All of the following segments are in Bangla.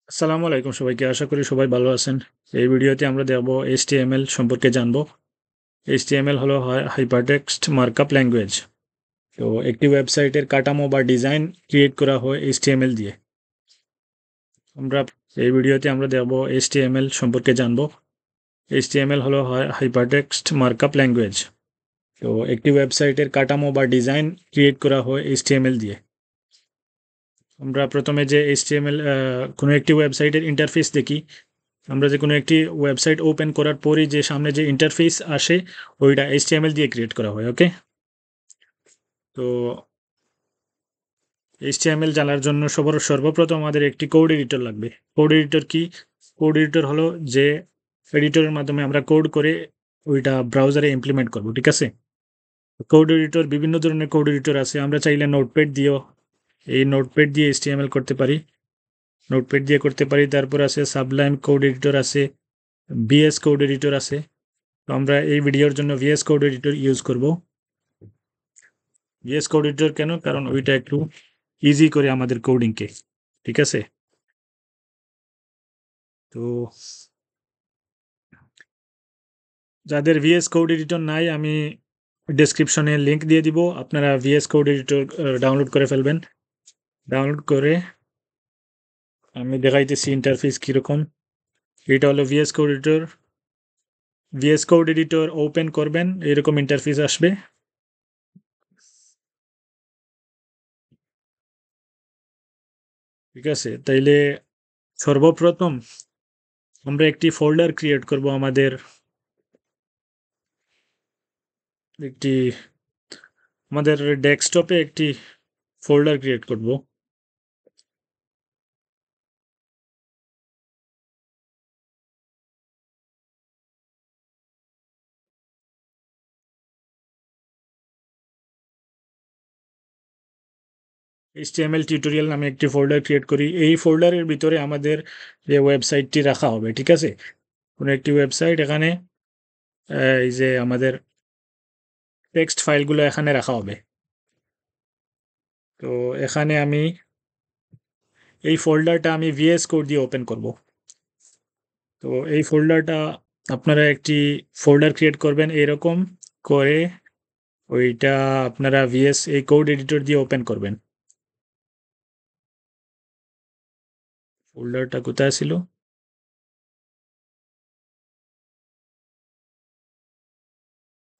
আসসালামু আলাইকুম সবাইকে। আশা করি সবাই ভালো আছেন। এই ভিডিওতে আমরা দেখব HTML সম্পর্কে জানব। HTML হলো হাইপারটেক্সট মার্কআপ ল্যাঙ্গুয়েজ। তো একটি ওয়েবসাইটের কাঠামো বা ডিজাইন ক্রিয়েট করা হয় HTML দিয়ে। আমরা এই ভিডিওতে আমরা দেখব HTML সম্পর্কে জানব। HTML হলো হাইপারটেক্সট মার্কআপ ল্যাঙ্গুয়েজ। তো একটি ওয়েবসাইটের কাঠামো বা ডিজাইন ক্রিয়েট করা হয় HTML দিয়ে। আমরা প্রথমে যে HTML কোনো একটি ওয়েবসাইটের ইন্টারফেস দেখি। আমরা যে কোনো একটি ওয়েবসাইট ওপেন করার পরই যে সামনে যে ইন্টারফেস আসে ওইটা HTML দিয়ে ক্রিয়েট করা হয়। ওকে, তো HTML জানার জন্য সর্বপ্রথম আমাদের একটি কোড এডিটর লাগবে। কোড এডিটর কি? কোড এডিটর হলো যে এডিটরের মাধ্যমে আমরা কোড করে ওইটা ব্রাউজারে ইমপ্লিমেন্ট করব। ঠিক আছে, কোড এডিটর বিভিন্ন ধরনের কোড এডিটর আছে। আমরা চাইলে নোটপ্যাড দিয়েও নোটপ্যাড দিয়ে HTML করতে পারি। নোটপ্যাড দিয়ে করতে পারি। তারপর আছে সাবলাইম কোড এডিটর আছে, VS কোড এডিটর আছে। তো আমরা এই ভিডিওর জন্য VS কোড এডিটর ইউজ করব। VS কোড এডিটর কেন? কারণ ওইটা একটু ইজি করে আমাদের কোডিংকে। ঠিক আছে, তো যাদের VS কোড এডিটর নাই আমি ডেসক্রিপশনে লিংক দিয়ে দিব, আপনারা VS কোড এডিটর ডাউনলোড করে ফেলবেন। ডাউনলোড করে আমি দেখাইতেছি ইন্টারফেস কীরকম। এটা হলো VS code editor. VS code editor open করবেন, এরকম ইন্টারফেস আসবে। ঠিক আছে, তাইলে সর্বপ্রথম আমরা একটি ফোল্ডার ক্রিয়েট করব। একটি আমাদের ডেস্কটপে একটি ফোল্ডার ক্রিয়েট করব। HTML টিউটোরিয়াল নামে একটি ফোল্ডার ক্রিয়েট করি। এই ফোল্ডারের ভিতরে আমাদের যে ওয়েবসাইটটি রাখা হবে। ঠিক আছে, কোনো একটি ওয়েবসাইট এখানে এই যে আমাদের টেক্সট ফাইলগুলো এখানে রাখা হবে। তো এখানে আমি এই ফোল্ডারটা আমি VS কোড দিয়ে ওপেন করব। তো এই ফোল্ডারটা আপনারা একটি ফোল্ডার ক্রিয়েট করবেন এরকম করে। ওইটা আপনারা VS এই কোড এডিটর দিয়ে ওপেন করবেন। ফোল্ডারটা কোথায় ছিল?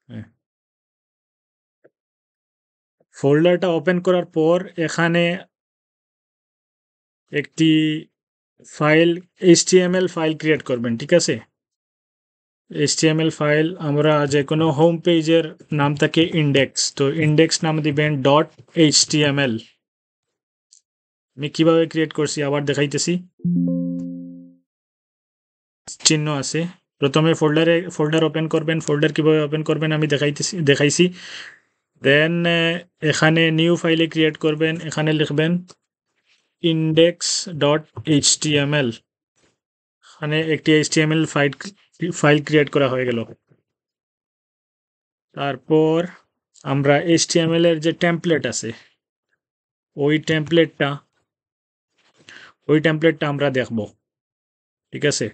হ্যাঁ, ফোল্ডারটা ওপেন করার পর এখানে একটি ফাইল HTML ফাইল ক্রিয়েট করবেন। ঠিক আছে, HTML ফাইল আমরা যে কোনো হোম পেজের নাম থাকে ইন্ডেক্স, তো ইন্ডেক্স নাম দিবেন .html। আমি কিভাবে ক্রিয়েট করছি আবার দেখাইতেছি। চিহ্ন আছে। প্রথমে ফোল্ডার ওপেন করবেন। ফোল্ডার কিভাবে ওপেন করবেন আমি দেখাইছি। দেন এখানে নিউ ফাইলে ক্রিয়েট করবেন। এখানে লিখবেন index.html। এখানে একটি HTML ফাইল ক্রিয়েট করা হয়ে গেল। তারপর আমরা HTML এর যে টেমপ্লেট আছে ওই টেমপ্লেটটা আমরা দেখব। ঠিক আছে,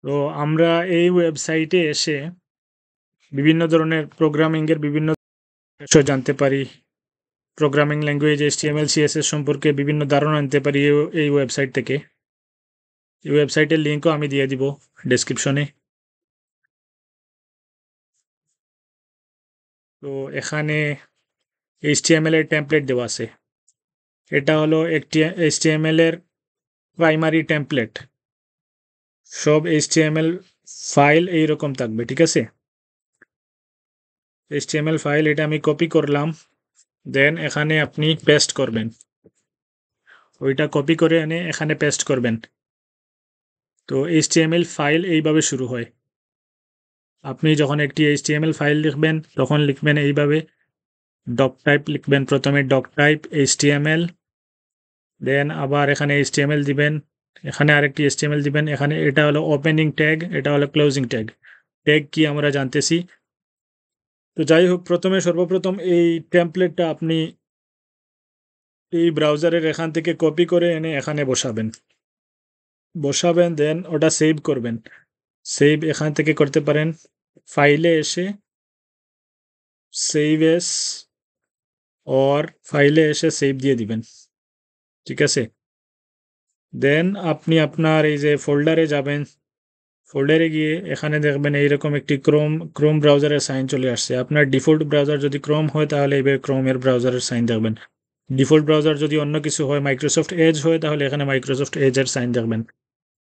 তো আমরা এই ওয়েবসাইটে এসে বিভিন্ন ধরনের প্রোগ্রামিংয়ের বিভিন্ন বিষয় জানতে পারি। প্রোগ্রামিং ল্যাঙ্গুয়েজ HTML CSS সম্পর্কে বিভিন্ন ধারণা নিতে পারি এই ওয়েবসাইট থেকে। এই ওয়েবসাইটের লিঙ্কও আমি দিয়ে দিব ডেসক্রিপশনে। তো এখানে HTML এর টেমপ্লেট দেওয়া আছে। এটা হলো একটি HTML এর প্রাইমারি টেমপ্লেট। সব HTML ফাইল এইরকম থাকবে। ঠিক আছে, HTML ফাইল এটা আমি কপি করলাম। দেন এখানে আপনি পেস্ট করবেন। ওইটা কপি করে এনে এখানে পেস্ট করবেন। তো HTML ফাইল এইভাবে শুরু হয়। আপনি যখন একটি HTML ফাইল লিখবেন তখন লিখবেন এইভাবে ডক টাইপ লিখবেন, প্রথমে ডক টাইপ HTML, দেন আবার এখানে HTML দিবেন, এখানে আরেকটি HTML দিবেন, এখানে এটা হলো ওপেনিং ট্যাগ, এটা হলো ক্লোজিং ট্যাগ। ট্যাগ কি আমরা জানতেছি। তো যাই হোক, প্রথমে সর্বপ্রথম এই টেমপ্লেটটা আপনি এই ব্রাউজারের এখান থেকে কপি করে এনে এখানে বসাবেন, দেন ওটা সেভ করবেন। সেভ এখান থেকে করতে পারেন, ফাইলে এসে সেভ এস, অর ফাইলে এসে সেভ দিয়ে দিবেন, ঠিক আছে। দেন আপনি আপনার এই যে ফোল্ডারে যাবেন, ফোল্ডারে গিয়ে এখানে দেখবেন এইরকম একটি ক্রোম ব্রাউজারের সাইন চলে আসছে। আপনার ডিফল্ট ব্রাউজার যদি ক্রোম হয় তাহলে এইভাবে ক্রোমের ব্রাউজারের সাইন দেখবেন। ডিফল্ট ব্রাউজার যদি অন্য কিছু হয়, মাইক্রোসফট এজ হয়, তাহলে এখানে মাইক্রোসফট এজের সাইন দেখবেন।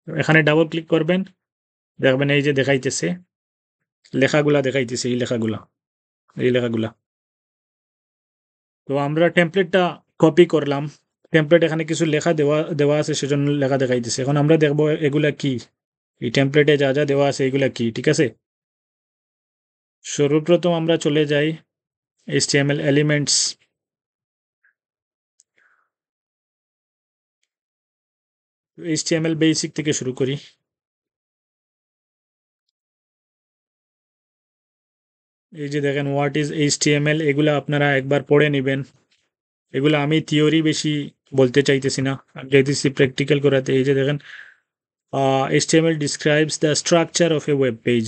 এখানে ডাবল ক্লিক করবেন, দেখবেন এই যে দেখাইতেছে লেখাগুলা, দেখাইতেছে এই লেখাগুলা। তো আমরা টেমপ্লেটটা কপি করলাম, টেমপ্লেট এখানে কিছু লেখা দেওয়া আছে, সেজন্য লেখা দেখাইতেছে। এখন আমরা দেখবো এগুলা কি, এই টেমপ্লেটে যা যা দেওয়া আছে এগুলা কি, ঠিক আছে। সর্বপ্রথম আমরা চলে যাই HTML এলিমেন্টস, HTML বেসিক থেকে শুরু করি। এই যে দেখেন হোয়াট ইজ HTML, এগুলা আপনারা একবার পড়ে নেবেন। এগুলো আমি থিওরি বেশি বলতে চাইতেছি না, চাইতেছি প্র্যাকটিক্যাল করাতে। এই যে দেখেন HTML describes the structure of A web page,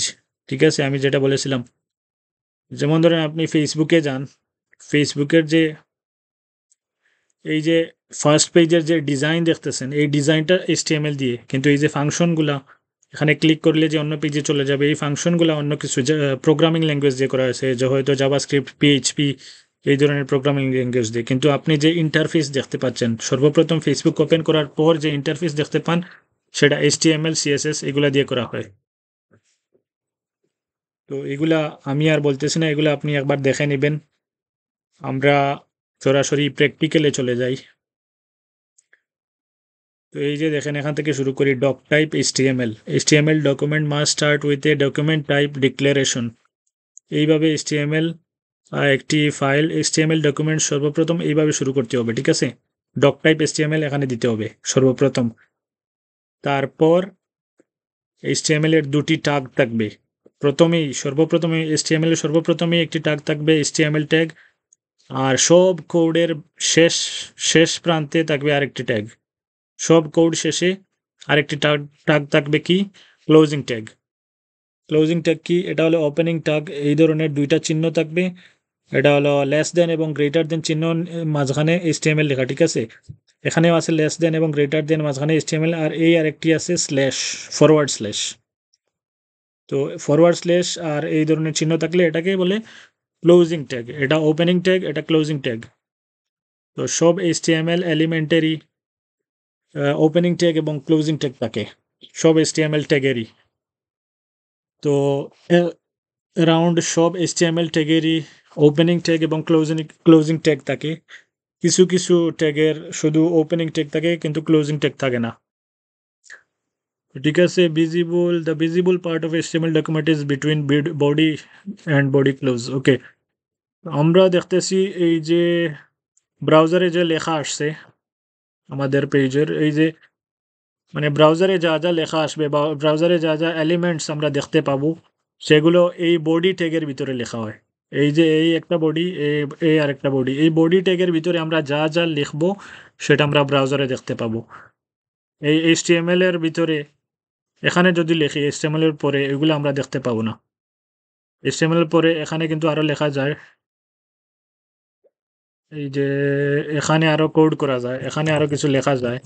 ঠিক আছে। আমি যেটা বলেছিলাম, যেমন ধরেন আপনি ফেসবুকে যান, ফেসবুকের যে এই যে ফার্স্ট পেজের যে ডিজাইন দেখতেছেন, এই ডিজাইনটা HTML দিয়ে, কিন্তু এই যে ফাংশনগুলা এখানে ক্লিক করলে যে অন্য পেজে চলে যাবে, এই ফাংশনগুলো অন্য কিছু প্রোগ্রামিং ল্যাঙ্গুয়েজ দিয়ে করা হয়েছে, যে হয়তো জাভাস্ক্রিপ্ট, PHP, এই ধরনের প্রোগ্রামিং ল্যাঙ্গুয়েজ দিয়ে। কিন্তু আপনি যে ইন্টারফেস দেখতে পাচ্ছেন, সর্বপ্রথম ফেসবুক ওপেন করার পর যে ইন্টারফেস দেখতে পান, সেটা HTML CSS এগুলা দিয়ে করা হয়। তো এগুলা আমি আর বলতেছি না, এগুলো আপনি একবার দেখে নেবেন। আমরা সরাসরি প্র্যাকটিক্যালে চলে যাই। তো এই যে দেখেন, এখান থেকে শুরু করি, doc type HTML document must start with a document type declaration. এইভাবে HTML একটি ফাইল HTML ডকুমেন্ট সর্বপ্রথম এইভাবে শুরু করতে হবে, ঠিক আছে। ডক টাইপ HTML এখানে দিতে হবে সর্বপ্রথম। তারপর HTML এর দুটি টাগ থাকবে। সর্বপ্রথমে HTML এর সর্বপ্রথমেই একটি টাগ থাকবে HTML ট্যাগ, আর সব কোডের শেষ প্রান্তে থাকবে আরেকটি ট্যাগ। সব কোড শেষে আরেকটি টাগ থাকবে কি, ক্লোজিং ট্যাগ। ক্লোজিং ট্যাগ কি, এটা হলো ওপেনিং ট্যাগ, এই ধরনের দুইটা চিহ্ন থাকবে। এটা হলো লেস দেন এবং গ্রেটার দেন চিহ্ন, মাঝখানে HTML লেখা, ঠিক আছে। এখানেও আছে লেস দেন এবং গ্রেটার দেন, মাঝখানে HTML, আর এই আরেকটি আছে স্ল্যাশ, ফরওয়ার্ড স্ল্যাশ। তো ফরওয়ার্ড স্ল্যাশ আর এই ধরনের চিহ্ন থাকলে এটাকে বলে ক্লোজিং ট্যাগ। এটা ওপেনিং ট্যাগ, এটা ক্লোজিং ট্যাগ। তো সব HTML এলিমেন্টারি ওপেনিং ট্যাগ এবং ক্লোজিং ট্যাগ থাকে, সব HTML ট্যাগেরই। তো অ্যারাউন্ড সব HTML ট্যাগেরই ওপেনিং ট্যাগ এবং ক্লোজিং ট্যাগ থাকে। কিছু কিছু ট্যাগের শুধু ওপেনিং ট্যাগ থাকে, কিন্তু ক্লোজিং ট্যাগ থাকে না, ঠিক আছে। The visible part of HTML document is between body and body close, okay. আমরা দেখতেছি এই যে ব্রাউজারে যে লেখা আসছে আমাদের পেজের, এই যে মানে ব্রাউজারে যা যা লেখা আসবে বা ব্রাউজারে যা যা এলিমেন্টস আমরা দেখতে পাবো, সেগুলো এই বডি ট্যাগের ভিতরে লেখা হয়। এই যে এই একটা বডি, এই আরেকটা বডি, এই বডি ট্যাগের ভিতরে আমরা যা যা লিখবো সেটা আমরা ব্রাউজারে দেখতে পাবো। এই HTML এর ভিতরে এখানে যদি লিখি HTML এর পরে, এগুলো আমরা দেখতে পাবো না। HTML এর পরে এখানে কিন্তু আরো লেখা যায়, এই যে এখানে আরো কোড করা যায়, এখানে আরো কিছু লেখা যায়,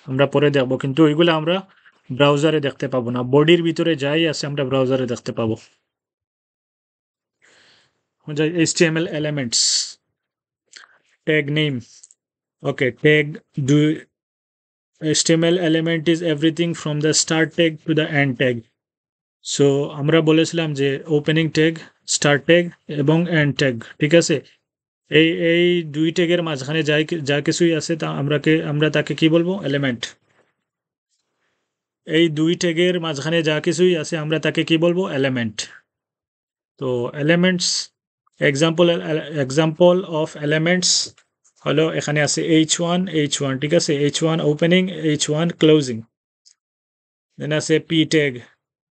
আমরা পরে দেখবো, কিন্তু ওইগুলো আমরা ব্রাউজারে দেখতে পাবো না। বডির ভিতরে যাই আছে আমরা ব্রাউজারে দেখতে পাবো। HTML elements, tag name, okay, tag do HTML element is everything from the start tag to the end tag. So আমরা বলেছিলাম যে ওপেনিং ট্যাগ, স্টার্ট ট্যাগ এবং এন্ড ট্যাগ, ঠিক আছে। এই দুই ট্যাগের মাঝখানে যা কিছুই আছে তা আমরা তাকে কি বলবো, এলিমেন্ট। এই দুই ট্যাগের মাঝখানে যা কিছুই আছে আমরা তাকে কি বলবো, এলিমেন্ট। তো এলিমেন্টস এক্সাম্পল অফ এলিমেন্টস হলো এখানে আছে h1 h1, ঠিক আছে, h1 ওপেনিং h1 ক্লোজিং। দেন আছে p tag,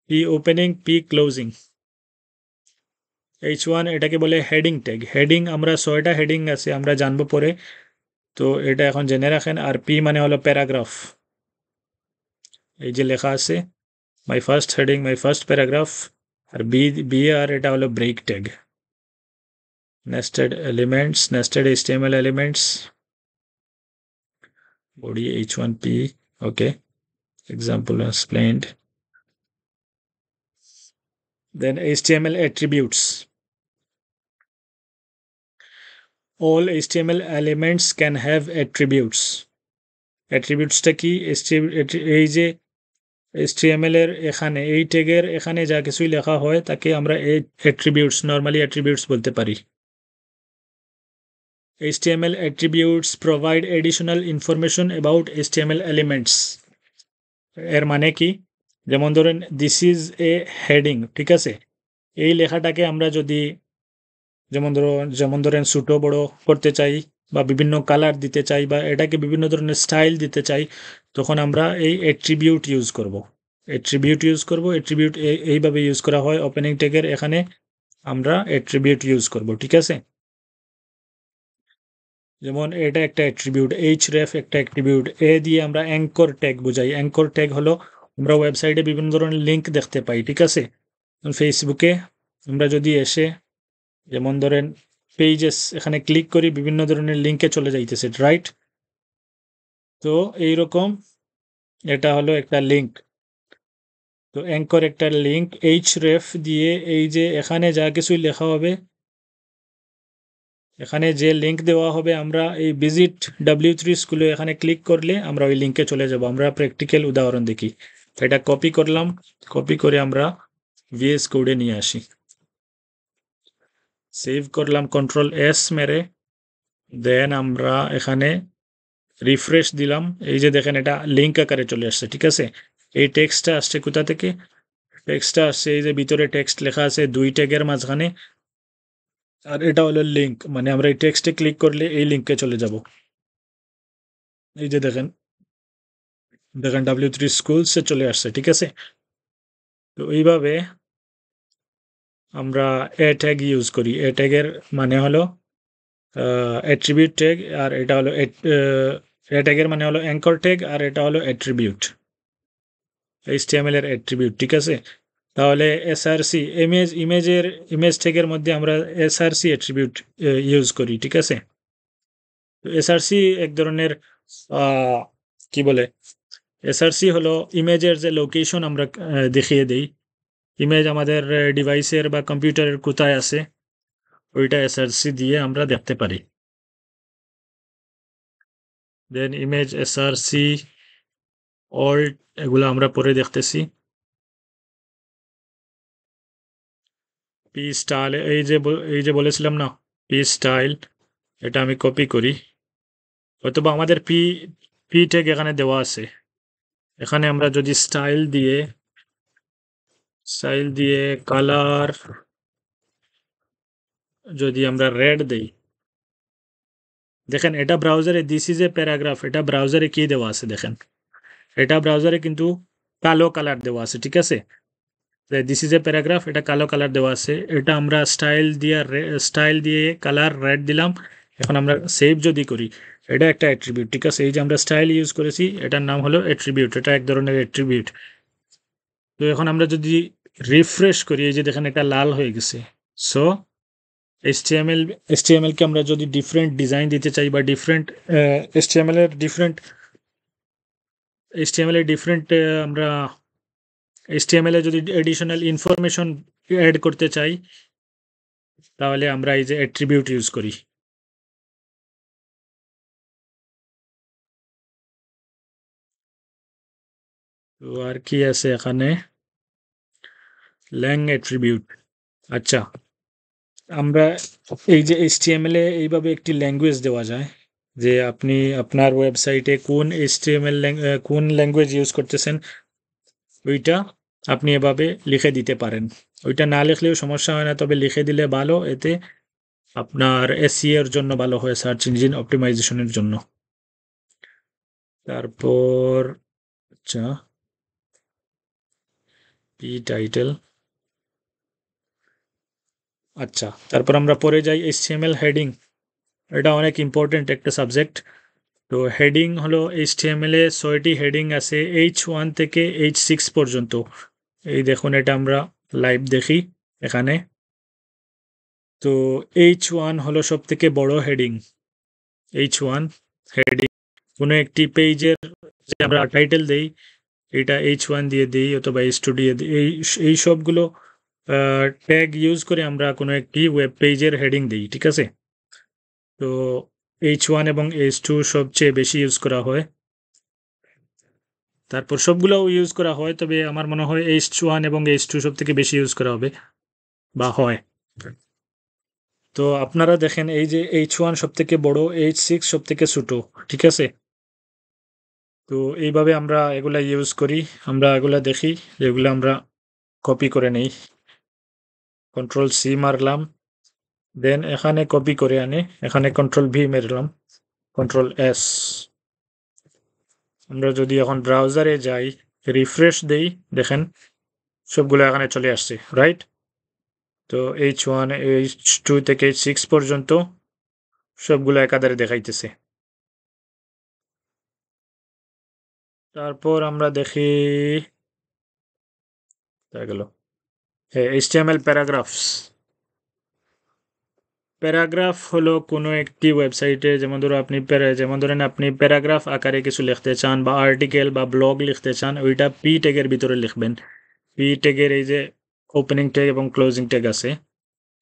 p opening p closing. h1 এটাকে বলে হেডিং ট্যাগ। হেডিং আমরা 6টা হেডিং আছে, আমরা জানবো পরে, তো এটা এখন জেনে রাখেন। আর p মানে হলো প্যারাগ্রাফ, এই যে লেখা আছে my first heading, my first paragraph. আর বি আর এটা হলো break tag. nested elements, nested HTML elements, body h1p, okay, example explained. Then HTML attributes, all HTML elements can have attributes. attributes টা কি? এই যে HTML এর এখানে এই ট্যাগের এখানে যা কিছুই লেখা হয় তাকে আমরা attributes, নরমালি attributes বলতে পারি। HTML attributes provide additional information about HTML elements. এর মানে কি? যেমন ধরেন দিস ইজ এ হেডিং, ঠিক আছে, এই লেখাটাকে আমরা যদি যেমন ধরেন ছোট বড় করতে চাই বা বিভিন্ন কালার দিতে চাই বা এটাকে বিভিন্ন ধরনের স্টাইল দিতে চাই, তখন আমরা এই অ্যাট্রিবিউট ইউজ করব। অ্যাট্রিবিউট এইভাবে ইউজ করা হয়। ওপেনিং ট্যাগের এখানে আমরা অ্যাট্রিবিউট ইউজ করব, ঠিক আছে। যেমন এটা একটা অ্যাট্রিবিউট, href একটা অ্যাট্রিবিউট। এ দিয়ে আমরা অ্যাঙ্কর ট্যাগ বোঝাই। অ্যাঙ্কর ট্যাগ হলো আমরা ওয়েবসাইটে বিভিন্ন ধরনের লিঙ্ক দেখতে পাই, ঠিক আছে। ফেসবুকে আমরা যদি এসে যেমন ধরেন পেজেস এখানে ক্লিক করি, বিভিন্ন ধরনের লিঙ্কে চলে যাইতেছে, রাইট। তো এইরকম এটা হলো একটা লিঙ্ক। তো অ্যাঙ্কর একটা লিঙ্ক, href দিয়ে এই যে এখানে যা কিছুই লেখা হবে, এখানে যে লিঙ্ক দেওয়া হবে, আমরা এই ভিজিট w3 স্কুলে এখানে ক্লিক করলে আমরা ওই লিঙ্কে চলে যাব। আমরা প্র্যাকটিক্যাল উদাহরণ দেখি। এটা কপি করলাম, কপি করে আমরা ভিএস কোডে নিয়ে আসি, সেভ করলাম কন্ট্রোল এস মেরে। দেন আমরা এখানে রিফ্রেশ দিলাম, এই যে দেখেন এটা লিঙ্ক আকারে চলে আসছে, ঠিক আছে। এই টেক্সটটা আসছে কোথা থেকে? টেক্সটটা আসছে এই যে ভিতরে টেক্সট লেখা আছে 2 ট্যাগের মাঝখানে, আর এটা হলো লিঙ্ক, মানে আমরা এই টেক্সটে ক্লিক করলে এই লিঙ্কে চলে যাব। এই যে দেখেন w3 স্কুলসে চলে আসছে, ঠিক আছে। তো এইভাবে আমরা এ ট্যাগ ইউজ করি। এ ট্যাগের মানে হলো অ্যাট্রিবিউট ট্যাগ, আর এটা হলো এ ট্যাগের মানে হলো অ্যাঙ্কর ট্যাগ, আর এটা হলো অ্যাট্রিবিউট, HTML এর অ্যাট্রিবিউট, ঠিক আছে। তাহলে এসআরসি ইমেজ ট্যাগের মধ্যে আমরা এসআরসি অ্যাট্রিবিউট ইউজ করি, ঠিক আছে। তো এসআরসি এক ধরনের কি বলে, এসআরসি হলো ইমেজের যে লোকেশন আমরা দেখিয়ে দেই, ইমেজ আমাদের ডিভাইসের বা কম্পিউটারের কোথায় আছে, ওইটা এসআরসি দিয়ে আমরা দেখতে পারি। দেন ইমেজ এসআরসি অল্ট এগুলো আমরা পরে দেখতেছি। পি স্টাইল, এই যে বলেছিলাম না পি স্টাইল, এটা আমি কপি করি, অথবা আমাদের পি ট্যাগ এখানে দেওয়া আছে। এখানে আমরা যদি স্টাইল দিয়ে কালার যদি আমরা রেড দেই, দেখেন এটা ব্রাউজারে দিস ইজ এ প্যারাগ্রাফ, এটা ব্রাউজারে কি দেওয়া আছে দেখেন, এটা ব্রাউজারে কিন্তু কালো কালার দেওয়া আছে, ঠিক আছে। দিস ইজ এ প্যারাগ্রাফ, এটা কালো কালার দেওয়া আছে। এটা আমরা স্টাইল দিয়ে কালার রেড দিলাম। এখন আমরা সেভ যদি করি, এটা একটা অ্যাট্রিবিউট, ঠিক আছে। এই যে আমরা স্টাইল ইউজ করেছি, এটার নাম হলো অ্যাট্রিবিউট, এটা এক ধরনের অ্যাট্রিবিউট। তো এখন আমরা যদি রিফ্রেশ করি, এই যে দেখেন এটা লাল হয়ে গেছে। সো HTML কে আমরা যদি ডিফারেন্ট ডিজাইন দিতে চাই বা ডিফারেন্ট HTML এর ডিফারেন্ট আমরা HTML এ যদি এডিশনাল ইনফরমেশন অ্যাড করতে চাই, তাহলে আমরা এই যে অ্যাট্রিবিউট ইউজ করি। তো আর কি আছে এখানে, ল্যাং অ্যাট্রিবিউট। আচ্ছা, আমরা এই যে HTML এ এইভাবে একটি ল্যাঙ্গুয়েজ দেওয়া যায়, যে আপনি আপনার ওয়েবসাইটে কোন ল্যাঙ্গুয়েজ ইউজ করতেছেন, ওইটা আপনি এভাবে লিখে দিতে পারেন। ওইটা না লিখলেও সমস্যা হয় না, তবে লিখে দিলে ভালো, এতে আপনার এসইও এর জন্য ভালো হয়, সার্চ ইঞ্জিন অপটিমাইজেশনের জন্য। তারপর আচ্ছা, পি টাইটেল। আচ্ছা, তারপর আমরা পরে যাই এইচটিএমএল হেডিং। এটা অনেক ইম্পর্টেন্ট একটা সাবজেক্ট। তো হেডিং হলো এইচটিএমএল এ 6টি হেডিং আছে, H1 থেকে H6 পর্যন্ত। এই দেখুন, এটা আমরা লাইভ দেখি এখানে। তো H1 হলো সব থেকে বড় হেডিং। H1 হেডিং, কোনো একটি পেজের যে আমরা টাইটেল দেই, এটা H1 দিয়ে দিই অথবা H2 দিয়ে দিই। এই সবগুলো ট্যাগ ইউজ করে আমরা কোনো একটি ওয়েব পেজের হেডিং দিই, ঠিক আছে? তো H1 এবং H2 সবচেয়ে বেশি ইউজ করা হয়। তারপর সবগুলোও ইউজ করা হয়, তবে আমার মনে হয় H1 এবং H2 সব থেকে বেশি ইউজ করা হবে বা হয়। তো আপনারা দেখেন, এই যে H1 সব থেকে বড়, H6 সব থেকে ছোট, ঠিক আছে? তো এইভাবে আমরা এগুলা ইউজ করি, আমরা এগুলা দেখি, যেগুলো আমরা কপি করে নেই। কন্ট্রোল সি মারলাম, দেন এখানে কপি করে আনে, এখানে কন্ট্রোল ভি মারলাম, কন্ট্রোল এস। আমরা যদি এখন ব্রাউজারে যাই, রিফ্রেশ দেই, দেখেন সবগুলো এখানে চলে আসছে, রাইট? তো H1 H2 থেকে H6 পর্যন্ত সবগুলো একাধারে দেখাইতেছে। তারপর আমরা দেখি, গেল HTML প্যারাগ্রাফস। প্যারাগ্রাফ হলো কোনো একটি ওয়েবসাইটে, যেমন ধরেন আপনি প্যারাগ্রাফ আকারে কিছু লিখতে চান বা আর্টিকেল বা ব্লগ লিখতে চান, ওইটা পি ট্যাগের ভিতরে লিখবেন। পি ট্যাগের এই যে ওপেনিং ট্যাগ এবং ক্লোজিং ট্যাগ আছে,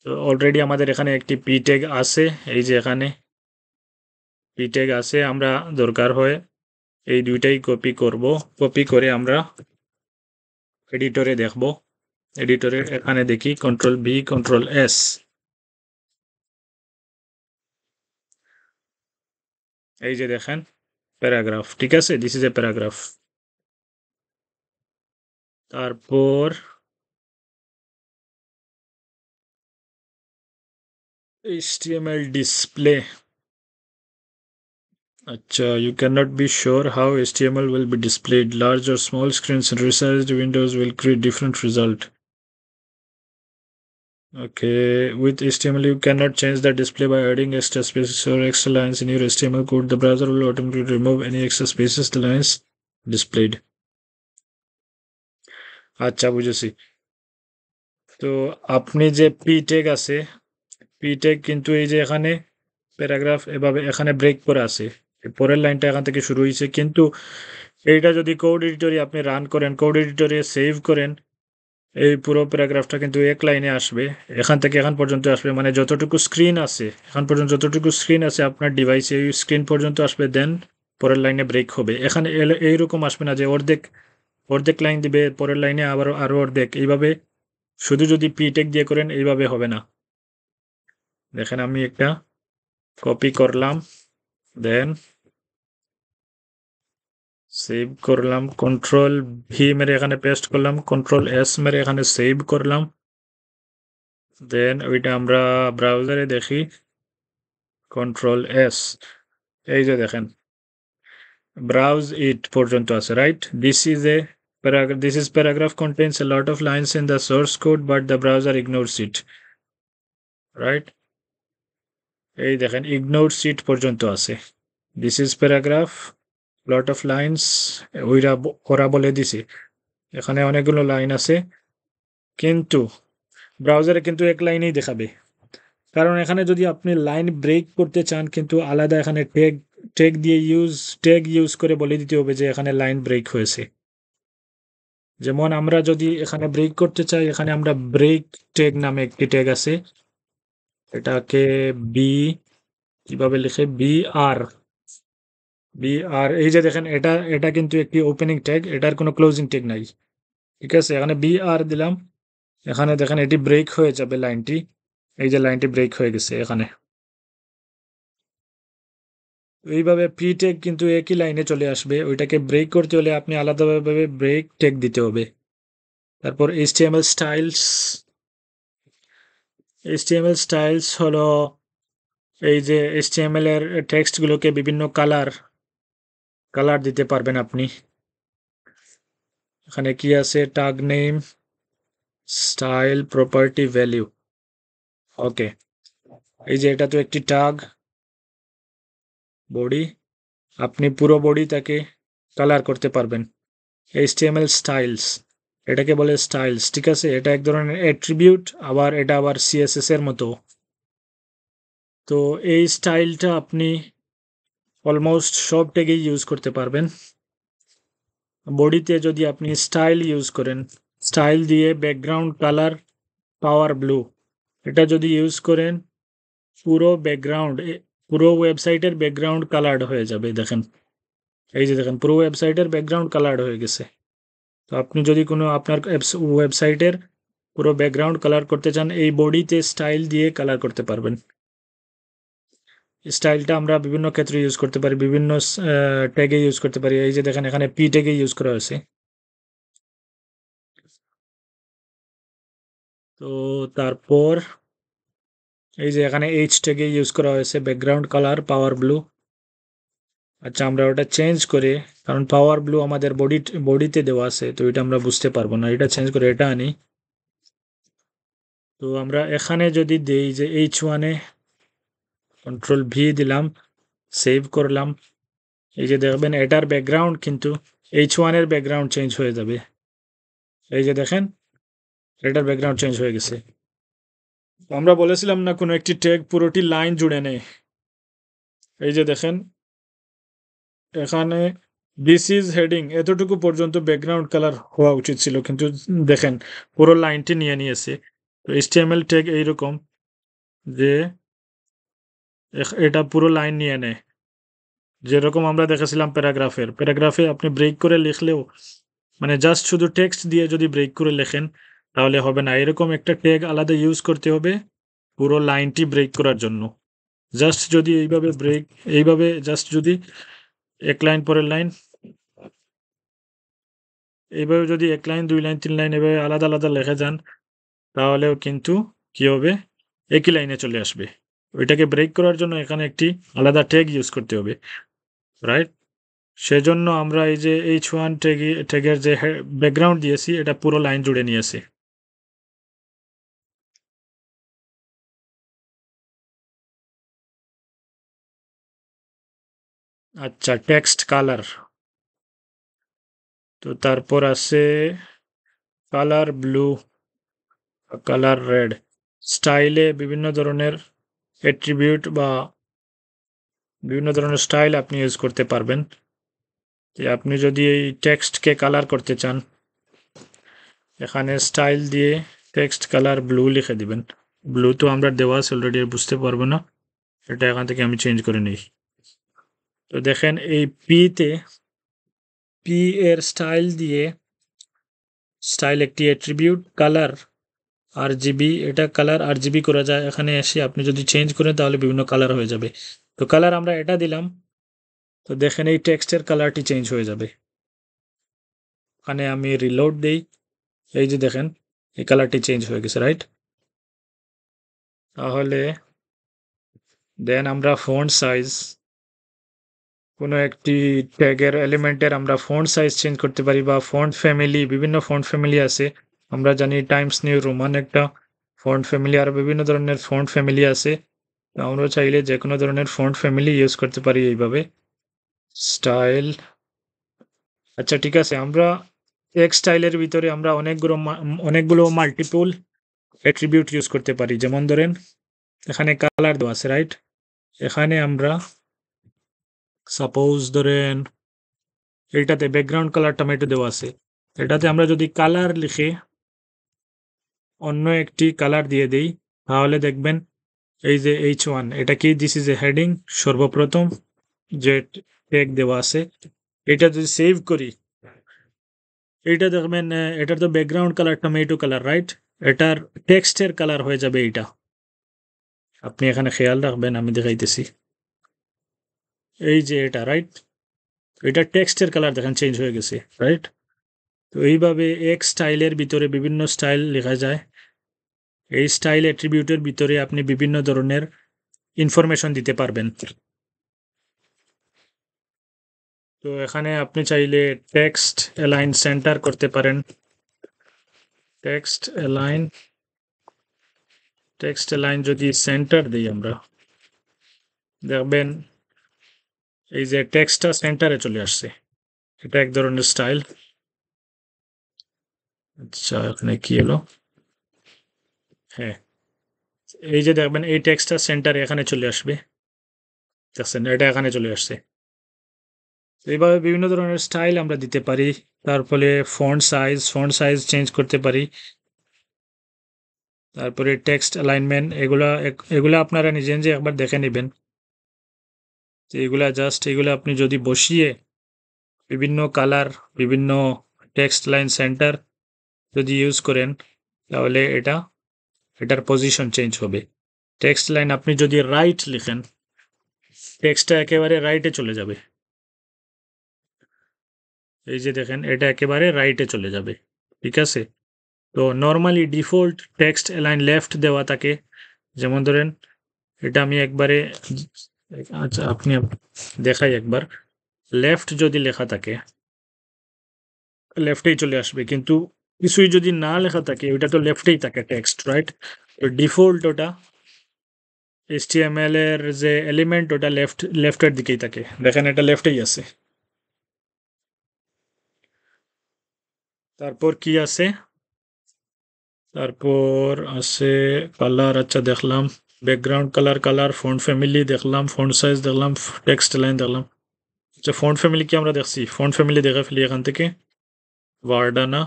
তো অলরেডি আমাদের এখানে একটি পি ট্যাগ আছে, এই যে এখানে পি ট্যাগ আছে। আমরা দরকার হয় এই দুইটাই কপি করব, কপি করে আমরা এডিটরে দেখব। এডিটরে এখানে দেখি, কন্ট্রোল ভি কন্ট্রোল এস, এই যে দেখেন প্যারাগ্রাফ, ঠিক আছে? This is a paragraph. তারপর HTML display. Acha, you cannot be sure how HTML will be displayed. Large or small screens and resized windows will create different result. Okay, with HTML you cannot change the display by adding extra spaces or extra lines in your HTML code. The browser will automatically remove any extra spaces the lines displayed. আচ্ছা, বুঝেছি। তো আপনি যে পি ট্যাগ আছে, পি ট্যাগ কিন্তু এই যে এখানে প্যারাগ্রাফ এভাবে এখানে ব্রেক করে আছে, পরের লাইনটা এখান থেকে শুরু হয়েছে, কিন্তু এইটা যদি কোড এডিটরে আপনি রান করেন, কোড এডিটরে সেভ করেন, এই পুরো প্যারাগ্রাফটা কিন্তু এক লাইনে আসবে, এখান থেকে এখান পর্যন্ত আসবে, মানে যতটুকু স্ক্রিন আছে এখান পর্যন্ত, যতটুকু স্ক্রিন আছে আপনার ডিভাইসে এই স্ক্রিন পর্যন্ত আসবে, দেন পরের লাইনে ব্রেক হবে। এখানে এইরকম আসবে না যে অর্ধেক অর্ধেক লাইন দিবে, পরের লাইনে আবার আরও অর্ধেক, এইভাবে শুধু যদি পি ট্যাগ দিয়ে করেন এইভাবে হবে না। দেখেন আমি একটা কপি করলাম, দেন সেভ করলাম, কন্ট্রোল ভি মেরে এখানে পেস্ট করলাম, কন্ট্রোল এস মেরে এখানে সেভ করলাম, দেন ওইটা আমরা ব্রাউজারে দেখি, কন্ট্রোল এস, এই যে দেখেন ব্রাউজ ইট পর্যন্ত আছে, right? This is paragraph contains a lot of lines in the source code but the browser ignores it, right? এই দেখেন ignores it পর্যন্ত আছে। This is paragraph, lot of lines, ওরা বলে দিছে এখানে অনেকগুলো লাইন আছে, কিন্তু ব্রাউজারে কিন্তু এক লাইনেই দেখাবে, কারণ এখানে যদি আপনি লাইন ব্রেক করতে চান, কিন্তু আলাদা এখানে ট্যাগ ইউজ করে বলে দিতে হবে যে এখানে লাইন ব্রেক হয়েছে। যেমন আমরা যদি এখানে ব্রেক করতে চাই, এখানে আমরা ব্রেক ট্যাগ নামে একটি ট্যাগ আছে, এটাকে কিভাবে লিখে, বি আর, এই যে দেখেন এটা কিন্তু একটি ওপেনিং ট্যাগ, এটার কোনো ক্লোজিং ট্যাগ নাই, ঠিক আছে? এখানে বি আর দিলাম, এখানে দেখেন এটি ব্রেক হয়ে যাবে লাইনটি, এই যে লাইনটি ব্রেক হয়ে গেছে এখানে। এইভাবে প্রি ট্যাগ কিন্তু একই লাইনে চলে আসবে, ওইটাকে ব্রেক করতে হলে আপনি আলাদাভাবে ব্রেক ট্যাগ দিতে হবে। তারপর HTML স্টাইলস হলো এই যে HTML এর টেক্সটগুলোকে বিভিন্ন কালার দিতে পারবেন আপনি। এখানে কি আছে? Tag name, style, property, value. Okay, এই যে এটা তো একটি ট্যাগ বডি, আপনি পুরো বডিটাকে কালার করতে পারবেন। HTML স্টাইলস, এটাকে বলে স্টাইলস, ঠিক আছে? এটা এক ধরনের অ্যাট্রিবিউট, আবার এটা আবার CSS এর মতো। তো এই স্টাইলটা আপনি অলমোস্ট সব ট্যাগেই ইউজ করতে পারবেন। বডিতে যদি আপনি স্টাইল ইউজ করেন, স্টাইল দিয়ে ব্যাকগ্রাউন্ড কালার পাওয়ার ব্লু, এটা যদি ইউজ করেন, পুরো ব্যাকগ্রাউন্ড, পুরো ওয়েবসাইটের ব্যাকগ্রাউন্ড কালার্ড হয়ে যাবে। দেখেন, এই যে দেখেন, পুরো ওয়েবসাইটের ব্যাকগ্রাউন্ড কালার্ড হয়ে গেছে। তো আপনি যদি কোনো আপনার ওয়েবসাইটের পুরো ব্যাকগ্রাউন্ড কালার করতে চান, এই বডিতে স্টাইল দিয়ে কালার করতে পারবেন। স্টাইলটা আমরা বিভিন্ন ক্ষেত্রে ইউজ করতে পারি, বিভিন্ন ট্যাগে ইউজ করতে পারি। এই যে দেখেন, এখানে P ট্যাগে ইউজ করা হয়েছে। তো তারপর এই যে এখানে H ট্যাগে ইউজ করা হয়েছে, ব্যাকগ্রাউন্ড কালার পাওয়ার ব্লু। আচ্ছা, আমরা ওটা চেঞ্জ করে, কারণ পাওয়ার ব্লু আমাদের বডিতে দেওয়া আছে, তো এটা আমরা বুঝতে পারবো না। এটা চেঞ্জ করে এটা আনি। তো আমরা এখানে যদি দেই যে H1-এ, Ctrl+V দিলাম, সেভ করলাম, এই যে দেখবেন এটার ব্যাকগ্রাউন্ড কিন্তু H1-এর ব্যাকগ্রাউন্ড চেঞ্জ হয়ে যাবে। এই যে দেখেন, এটার ব্যাকগ্রাউন্ড চেঞ্জ হয়ে গেছে। আমরা বলেছিলাম না কোনো একটি ট্যাগ পুরোটি লাইন জুড়ে নেয়। এই যে দেখেন, এখানে দিস ইজ হেডিং, এতটুকু পর্যন্ত ব্যাকগ্রাউন্ড কালার হওয়া উচিত ছিল, কিন্তু দেখেন পুরো লাইনটি নিয়ে নিয়েছে। তো HTML ট্যাগ এইরকম যে এটা পুরো লাইন নিয়ে নেয়। যেরকম আমরা দেখেছিলাম প্যারাগ্রাফে আপনি ব্রেক করে লিখলেও, মানে জাস্ট শুধু টেক্সট দিয়ে যদি ব্রেক করে লেখেন তাহলে হবে না। এরকম একটা ট্যাগ আলাদা ইউজ করতে হবে পুরো লাইনটি ব্রেক করার জন্য। জাস্ট যদি এইভাবে জাস্ট যদি এক লাইন পরের লাইন, এইভাবে যদি এক লাইন, দুই লাইন, তিন লাইন এভাবে আলাদা আলাদা লেখা যান, তাহলেও কিন্তু কি হবে? একই লাইনে চলে আসবে। ওইটাকে ব্রেক করার জন্য এখানে একটি আলাদা ট্যাগ ইউজ করতে হবে, রাইট? সেজন্য আমরা এই যে H1 ট্যাগের যে ব্যাকগ্রাউন্ড দিয়েছি, এটা পুরো লাইন জুড়ে নিয়েছি। আচ্ছা, টেক্সট কালার। তো তারপর আছে কালার ব্লু, কালার রেড। স্টাইলে বিভিন্ন ধরনের অ্যাট্রিবিউট বা বিভিন্ন ধরনের স্টাইল আপনি ইউজ করতে পারবেন। যে আপনি যদি এই টেক্সটকে কালার করতে চান, এখানে স্টাইল দিয়ে টেক্সট কালার ব্লু লিখে দিবেন। ব্লু তো আমরা দেওয়া আছে অলরেডি, বুঝতে পারবো না, এটা এখান থেকে আমি চেঞ্জ করে নিই। তো দেখেন এই পি এর স্টাইল দিয়ে, স্টাইল একটি অ্যাট্রিবিউট, কালার RGB, এটা কালার RGB করা যায়। এখানে এসে আপনি যদি চেঞ্জ করেন তাহলে বিভিন্ন কালার হয়ে যাবে। তো কালার আমরা এটা দিলাম, তো দেখেন এই টেক্সটের কালারটি চেঞ্জ হয়ে যাবে। এখানে আমি রিলোড দেই, এই যে দেখেন এই কালারটি চেঞ্জ হয়ে গেছে, রাইট? তাহলে দেন আমরা ফন্ট সাইজ, কোনো একটি ট্যাগের এলিমেন্টের আমরা ফন্ট সাইজ চেঞ্জ করতে পারি, বা ফন্ট ফ্যামিলি, বিভিন্ন ফন্ট ফ্যামিলি আছে। আমরা জানি টাইমস নিউ রোমান একটা ফন্ট ফ্যামিলি, আর বিভিন্ন ধরনের ফন্ট ফ্যামিলি আছে। আমরা চাইলে যে কোনো ধরনের ফন্ট ফ্যামিলি ইউজ করতে পারি এইভাবে। স্টাইল, আচ্ছা ঠিক আছে, আমরা এক স্টাইলের ভিতরে আমরা অনেকগুলো মাল্টিপল অ্যাট্রিবিউট ইউজ করতে পারি। যেমন ধরেন এখানে কালার দেওয়া আছে, রাইট? এখানে আমরা সাপোজ ধরেন এইটাতে ব্যাকগ্রাউন্ড কালার টমেটো দেওয়া আছে, এটাতে আমরা যদি কালার লিখে অন্য একটি কালার দিয়ে দেই, তাহলে দেখবেন এই যে H1, এটা কি? দিস ইজ এ হেডিং, সর্বপ্রথম যে ট্যাগ দেওয়া আছে। এটা যদি সেভ করি, এইটা দেখবেন এটার তো background colour tomato colour, right? এটার টেক্সটের কালার হয়ে যাবে এইটা। আপনি এখানে খেয়াল রাখবেন, আমি দেখাইতেছি। এই যে এটা, রাইট? এটা টেক্সটের কালার দেখেন চেঞ্জ হয়ে গেছে, রাইট? তো এইভাবে এক স্টাইলের ভিতরে বিভিন্ন স্টাইল লেখা যায়। এই স্টাইল অ্যাট্রিবিউটের ভিতরে আপনি বিভিন্ন ধরনের ইনফরমেশন দিতে পারবেন। তো এখানে আপনি চাইলে টেক্সট অ্যালাইন সেন্টার করতে পারেন। টেক্সট অ্যালাইন যদি সেন্টার দিই আমরা, দেখবেন এই যে টেক্সটটা সেন্টারে চলে আসছে। এটা এক ধরনের স্টাইল। আচ্ছা, এখানে কি হলো? হ্যাঁ, এই যে দেখবেন এই টেক্সটটা সেন্টারে এখানে চলে আসবে। দেখছেন, এটা এখানে চলে আসছে। এইভাবে বিভিন্ন ধরনের স্টাইল আমরা দিতে পারি। তারপরে ফন্ট সাইজ চেঞ্জ করতে পারি। তারপরে টেক্সট অ্যালাইনমেন্ট, এগুলা আপনারা নিজে নিজে একবার দেখে নেবেন। এগুলা আপনি যদি বসিয়ে বিভিন্ন কালার, বিভিন্ন টেক্সট লাইন সেন্টার যদি ইউজ করেন, তাহলে এটার পজিশন চেঞ্জ হবে। টেক্সট লাইন আপনি যদি রাইট লিখেন, টেক্সটটা একেবারে রাইটে চলে যাবে। এই যে দেখেন, এটা একেবারে রাইটে চলে যাবে। ঠিক আছে? তো normally default text align left দেওয়া থাকে। যেমন ধরেন, এটা আমি একবারে, আচ্ছা আপনি দেখাই একবার। লেফট যদি লেখা থাকে, লেফটেই চলে আসবে, কিন্তু কিছুই যদি না লেখা থাকে, ওইটা তো লেফটেই থাকে টেক্সট, রাইট? তো ডিফল্ট ওটা HTML এর যে এলিমেন্ট, ওটা লেফটের দিকেই থাকে। দেখেন, এটা লেফটেই আছে। তারপর কি আছে? তারপর আছে কালার। আচ্ছা, দেখলাম ব্যাকগ্রাউন্ড কালার, ফন্ট ফ্যামিলি দেখলাম, ফন্ট সাইজ দেখলাম, টেক্সট লাইন দেখলাম। আচ্ছা, ফন্ট ফ্যামিলি কি আমরা দেখছি? ফন্ট ফ্যামিলি দেখে ফেলি এখান থেকে। ভার্ডানা,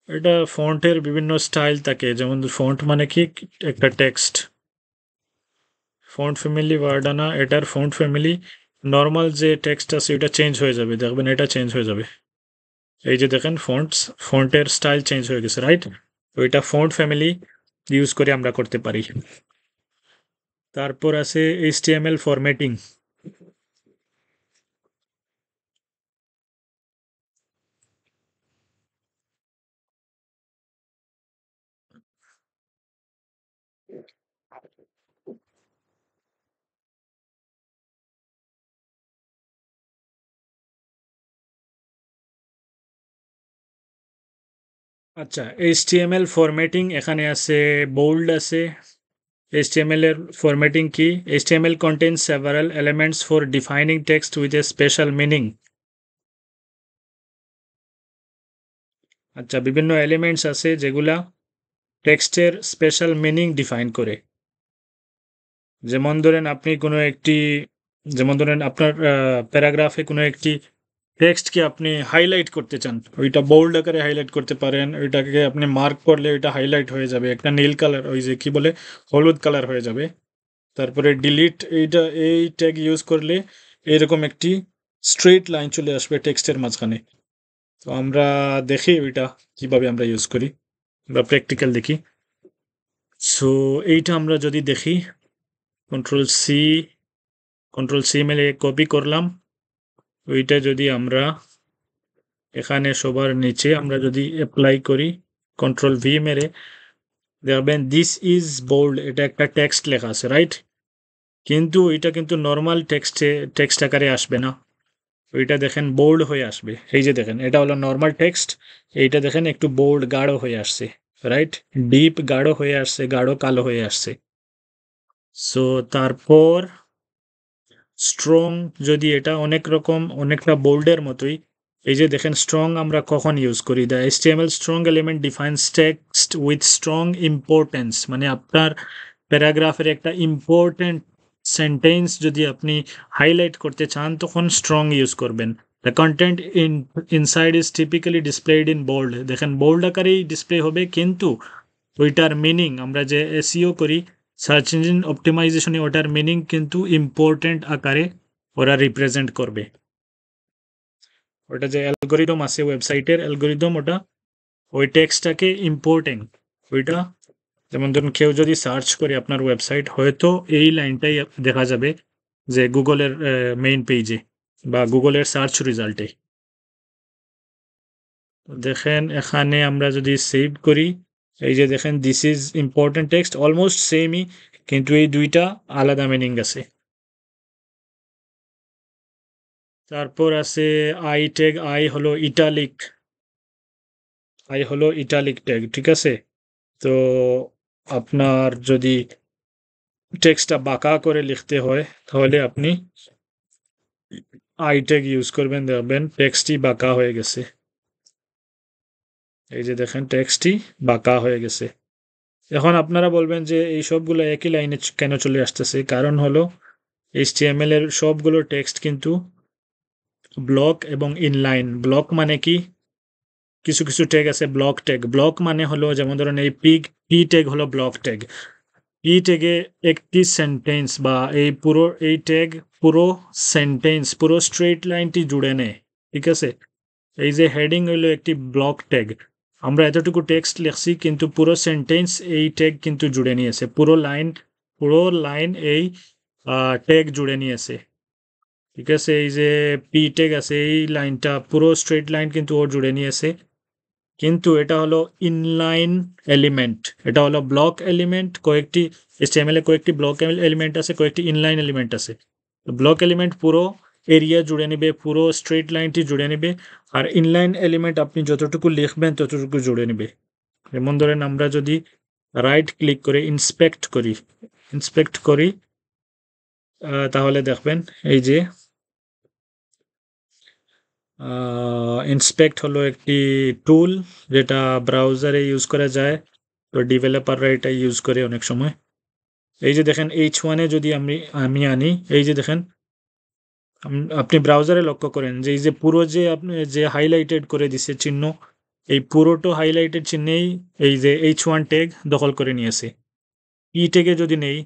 এটা ফন্টের বিভিন্ন স্টাইল থাকে। যেমন ফন্ট মানে কি, একটা টেক্সট। ফন্ট ফ্যামিলি ভার্ডানা, এটার ফন্ট ফ্যামিলি নর্মাল যে টেক্সট আছে ওটা চেঞ্জ হয়ে যাবে। দেখবেন এটা চেঞ্জ হয়ে যাবে। এই যে দেখেন, ফন্টের স্টাইল চেঞ্জ হয়ে গেছে, রাইট? ওইটা ফন্ট ফ্যামিলি ইউজ করে আমরা করতে পারি। তারপর আছে HTML ফরম্যাটিং। আচ্ছা, HTML ফরম্যাটিং এখানে আছে, বোল্ড আছে। HTML এর ফরম্যাটিং কি? HTML contains several elements for defining text with a special meaning. আচ্ছা, বিভিন্ন এলিমেন্টস আছে যেগুলা টেক্সটের স্পেশাল মিনিং ডিফাইন করে। যেমন ধরেন আপনি কোনো একটি, যেমন ধরেন আপনার প্যারাগ্রাফে কোনো একটি টেক্সটকে আপনি হাইলাইট করতে চান, ওইটা বোল্ড আকারে হাইলাইট করতে পারেন। ওইটাকে আপনি মার্ক করলে ওইটা হাইলাইট হয়ে যাবে, একটা নীল কালার, ওই যে কি বলে, হলুদ কালার হয়ে যাবে। তারপরে ডিলিট, এই ট্যাগ ইউজ করলে এরকম একটি স্ট্রেট লাইন চলে আসবে টেক্সটের মাঝখানে। তো আমরা দেখি ওইটা কিভাবে আমরা ইউজ করি, আমরা প্র্যাকটিক্যাল দেখি। সো এইটা আমরা যদি দেখি, কন্ট্রোল সি মেলে কপি করলাম। ওইটা যদি আমরা এখানে সবার নিচে আমরা যদি অ্যাপ্লাই করি, কন্ট্রোল V মেরে, দেখবেন দিস ইজ বোল্ড, এটা একটা টেক্সট লেখা আছে, রাইট? কিন্তু এটা কিন্তু নর্মাল টেক্সট আকারে আসবে না। ওইটা দেখেন বোল্ড হয়ে আসবে। এই যে দেখেন, এটা হলো নর্মাল টেক্সট, এইটা দেখেন একটু বোল্ড, গাঢ় হয়ে আসছে, রাইট? ডিপ গাঢ় হয়ে আসছে, গাঢ় কালো হয়ে আসছে। সো তারপর স্ট্রং, যদি এটা অনেক রকম, অনেকটা বোল্ডের মতোই। এই যে দেখেন, স্ট্রং আমরা কখন ইউজ করি? The HTML strong element defines text with strong importance, মানে আপনার প্যারাগ্রাফের একটা ইম্পর্টেন্ট সেন্টেন্স যদি আপনি হাইলাইট করতে চান, তখন স্ট্রং ইউজ করবেন। The content inside is typically displayed in bold, দেখেন বোল্ড আকারেই ডিসপ্লে হবে, কিন্তু ওইটার মিনিং, আমরা যে SEO করি, সার্চ ইঞ্জিন অপটিমাইজেশনে, ওটার মিনিং কিন্তু ইম্পর্টেন্ট আকারে ওরা রিপ্রেজেন্ট করবে। ওটা যে অ্যালগোরিদম আছে, ওয়েবসাইটের অ্যালগোরিদম, ওটা ওই টেক্সটটাকে ইম্পর্টেন্ট, ওইটা, যেমন ধরুন কেউ যদি সার্চ করে আপনার ওয়েবসাইট, হয়তো এই লাইনটাই দেখা যাবে যে গুগলের মেইন পেজে বা গুগলের সার্চ রেজাল্টে। দেখেন এখানে আমরা যদি সেভ করি, এই যে দেখেন this is important text, almost সেমই, কিন্তু এই দুইটা আলাদা মিনিং আছে। তারপর আছে আই ট্যাগ। আই হলো ইটালিক ট্যাগ, ঠিক আছে? তো আপনার যদি টেক্সটটা বাঁকা করে লিখতে হয় তাহলে আপনি আই ট্যাগ ইউজ করবেন, দেখবেন টেক্সটটি বাঁকা হয়ে গেছে। এই যে দেখেন টেক্সটটি বাঁকা হয়ে গেছে। এখন আপনারা বলবেন যে এই সবগুলো একই লাইনে কেন চলে আসতেছে? কারণ হলো HTML এর সবগুলো টেক্সট কিন্তু ব্লক এবং ইনলাইন। ব্লক মানে কি? কিছু কিছু ট্যাগ আছে ব্লক ট্যাগ। ব্লক মানে হলো যেমন ধরেন এই পি ট্যাগ হলো ব্লক ট্যাগ। পি ট্যাগে একটি সেন্টেন্স বা এই ট্যাগ পুরো সেন্টেন্স, পুরো স্ট্রেট লাইনটি জুড়ে নেয়, ঠিক আছে? এই যে হেডিং হইলো একটি ব্লক ট্যাগ। আমরা এতটুকু টেক্সট লিখছি কিন্তু পুরো সেন্টেন্স এই ট্যাগ কিন্তু জুড়ে নিয়েছে। পুরো লাইন এই ট্যাগ জুড়ে নিয়েছে, ঠিক আছে? এই যে পি ট্যাগ আছে, এই লাইনটা পুরো স্ট্রেট লাইন কিন্তু ও জুড়ে নিয়েছে। কিন্তু এটা হলো ইনলাইন এলিমেন্ট, এটা হলো ব্লক এলিমেন্ট। কয়েকটি HTML এ কয়েকটি ব্লক এলিমেন্ট আছে, কয়েকটি ইনলাইন এলিমেন্ট আছে। ব্লক এলিমেন্ট পুরো এরিয়া জুড়ে নেবে, পুরো স্ট্রেট লাইনটি জুড়ে নেবে। আর ইনলাইন এলিমেন্ট আপনি যতটুকু লিখবেন ততটুকু জুড়ে নেবে। যেমন ধরেন আমরা যদি রাইট ক্লিক করে ইন্সপেক্ট করি তাহলে দেখবেন এই যে ইন্সপেক্ট হলো একটি টুল যেটা ব্রাউজারে ইউজ করা যায়। তো ডেভেলপাররা এটা ইউজ করে অনেক সময়। এই যে দেখেন H1 এ যদি আমি আনি, এই যে দেখেন আপনি ব্রাউজারে লক্ষ্য করেন যে এই যে পুরো যে আপনি যে হাইলাইটেড করে দিছে চিহ্ন, এই পুরোটো হাইলাইটেড চিহ্নেই এই যে H1 ট্যাগ দখল করে নিয়েছে। ই ট্যাগে যদি নেই,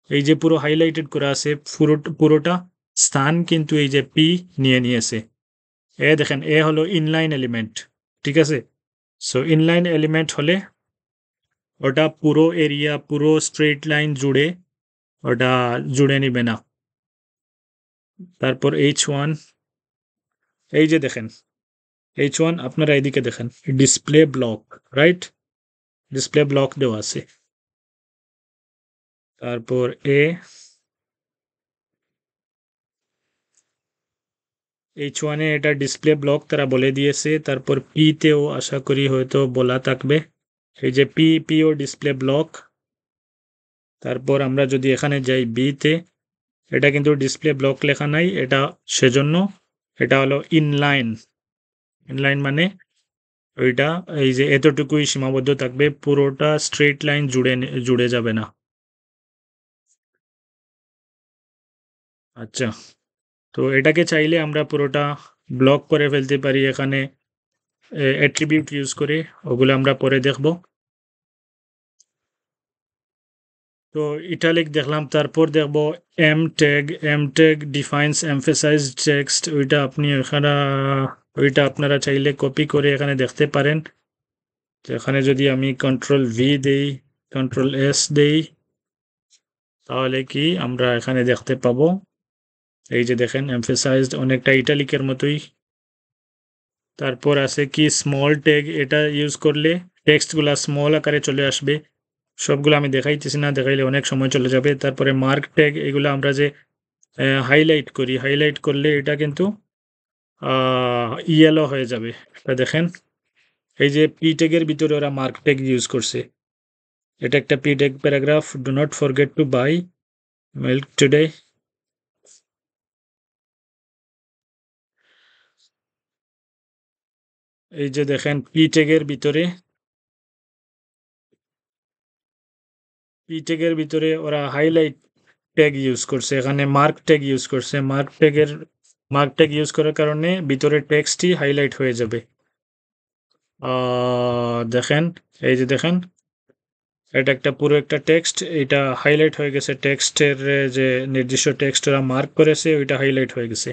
এই যে পুরো হাইলাইটেড করা আছে পুরোটা স্থান কিন্তু এই যে পি নিয়ে নিয়েছে। দেখেন এ হলো ইনলাইন এলিমেন্ট, ঠিক আছে? সো ইনলাইন এলিমেন্ট হলে ওটা পুরো এরিয়া, পুরো স্ট্রেট লাইন জুড়ে ওটা জুড়ে নিবে না। তারপর H1, এই যে দেখেন H1 আপনারা এদিকে দেখেন display block, right? Display block দেওয়া আছে। তারপর H1 এ এটা ডিসপ্লে ব্লক তারা বলে দিয়েছে। তারপর পি তেও আশা করি হয়তো বলা থাকবে, এই যে পিও ডিসপ্লে ব্লক। তারপর আমরা যদি এখানে যাই বিতে, এটা কিন্তু ডিসপ্লে ব্লক লেখা নাই, এটা সেজন্য এটা হলো ইনলাইন মানে ওইটা এই যে এতটুকুই সীমাবদ্ধ থাকবে, পুরোটা স্ট্রেট লাইন জুড়ে যাবে না। আচ্ছা, তো এটাকে চাইলে আমরা পুরোটা ব্লক করে ফেলতে পারি এখানে অ্যাট্রিবিউট ইউজ করে, ওগুলো আমরা পরে দেখব। তো ইটালিক দেখলাম, তারপর দেখব em tag defines emphasized text. ওইটা আপনারা চাইলে কপি করে এখানে দেখতে পারেন। তো এখানে যদি আমি Ctrl+V দেই, Ctrl+S দেই, তাহলে কি আমরা এখানে দেখতে পাবো, এই যে দেখেন এমফেসাইজড অনেকটা ইটালিকের মতোই। তারপর আছে কি স্মল ট্যাগ, এটা ইউজ করলে টেক্সটগুলা স্মল আকারে চলে আসবে। সবগুলো আমি দেখাইতেছি না, দেখাইলে অনেক সময় চলে যাবে। তারপরে মার্ক ট্যাগ, এগুলো আমরা যে হাইলাইট করলে এটা কিন্তু ইয়েলো হয়ে যাবে। এটা দেখেন এই যে পি ট্যাগের ভিতরে ওরা মার্ক ট্যাগ ইউজ করছে। এটা একটা p tag paragraph, do not forget to buy milk today. এই যে দেখেন পি ট্যাগের ভিতরে ওরা হাইলাইট ট্যাগ ইউজ করছে, এখানে মার্ক ট্যাগ ইউজ করছে। মার্ক ট্যাগ ইউজ করার কারণে ভিতরে টেক্সটই হাইলাইট হয়ে যাবে। দেখেন এই যে দেখেন এটা একটা পুরো একটা টেক্সট, এটা হাইলাইট হয়ে গেছে। টেক্সটের যে নির্দিষ্ট টেক্সট ওরা মার্ক করেছে ওইটা হাইলাইট হয়ে গেছে।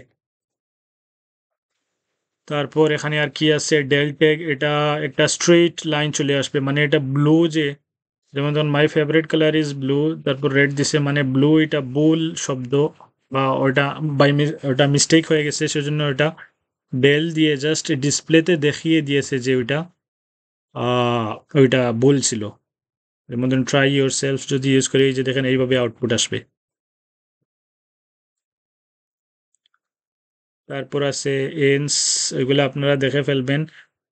তারপর এখানে আর কি আছে, ডেল ট্যাগ, এটা একটা স্ট্রেট লাইন চলে আসবে, মানে এটা ব্লু যে, যেমন ধরুন my favourite colour is blue, তারপর রেড দিছে মানে ব্লু, এটা বুল শব্দ বা ওটা মিস্টেক হয়ে গেছে, সেজন্য ওটা ডেল দিয়ে জাস্ট ডিসপ্লেতে দেখিয়ে দিয়েছে যে ওইটা ভুল ছিল। যেমন ধরুন ট্রাই ইউর সেলফ যদি ইউজ করি, এই যে দেখেন এইভাবে আউটপুট আসবে। তারপর আছে এন্স, ওইগুলো আপনারা দেখে ফেলবেন।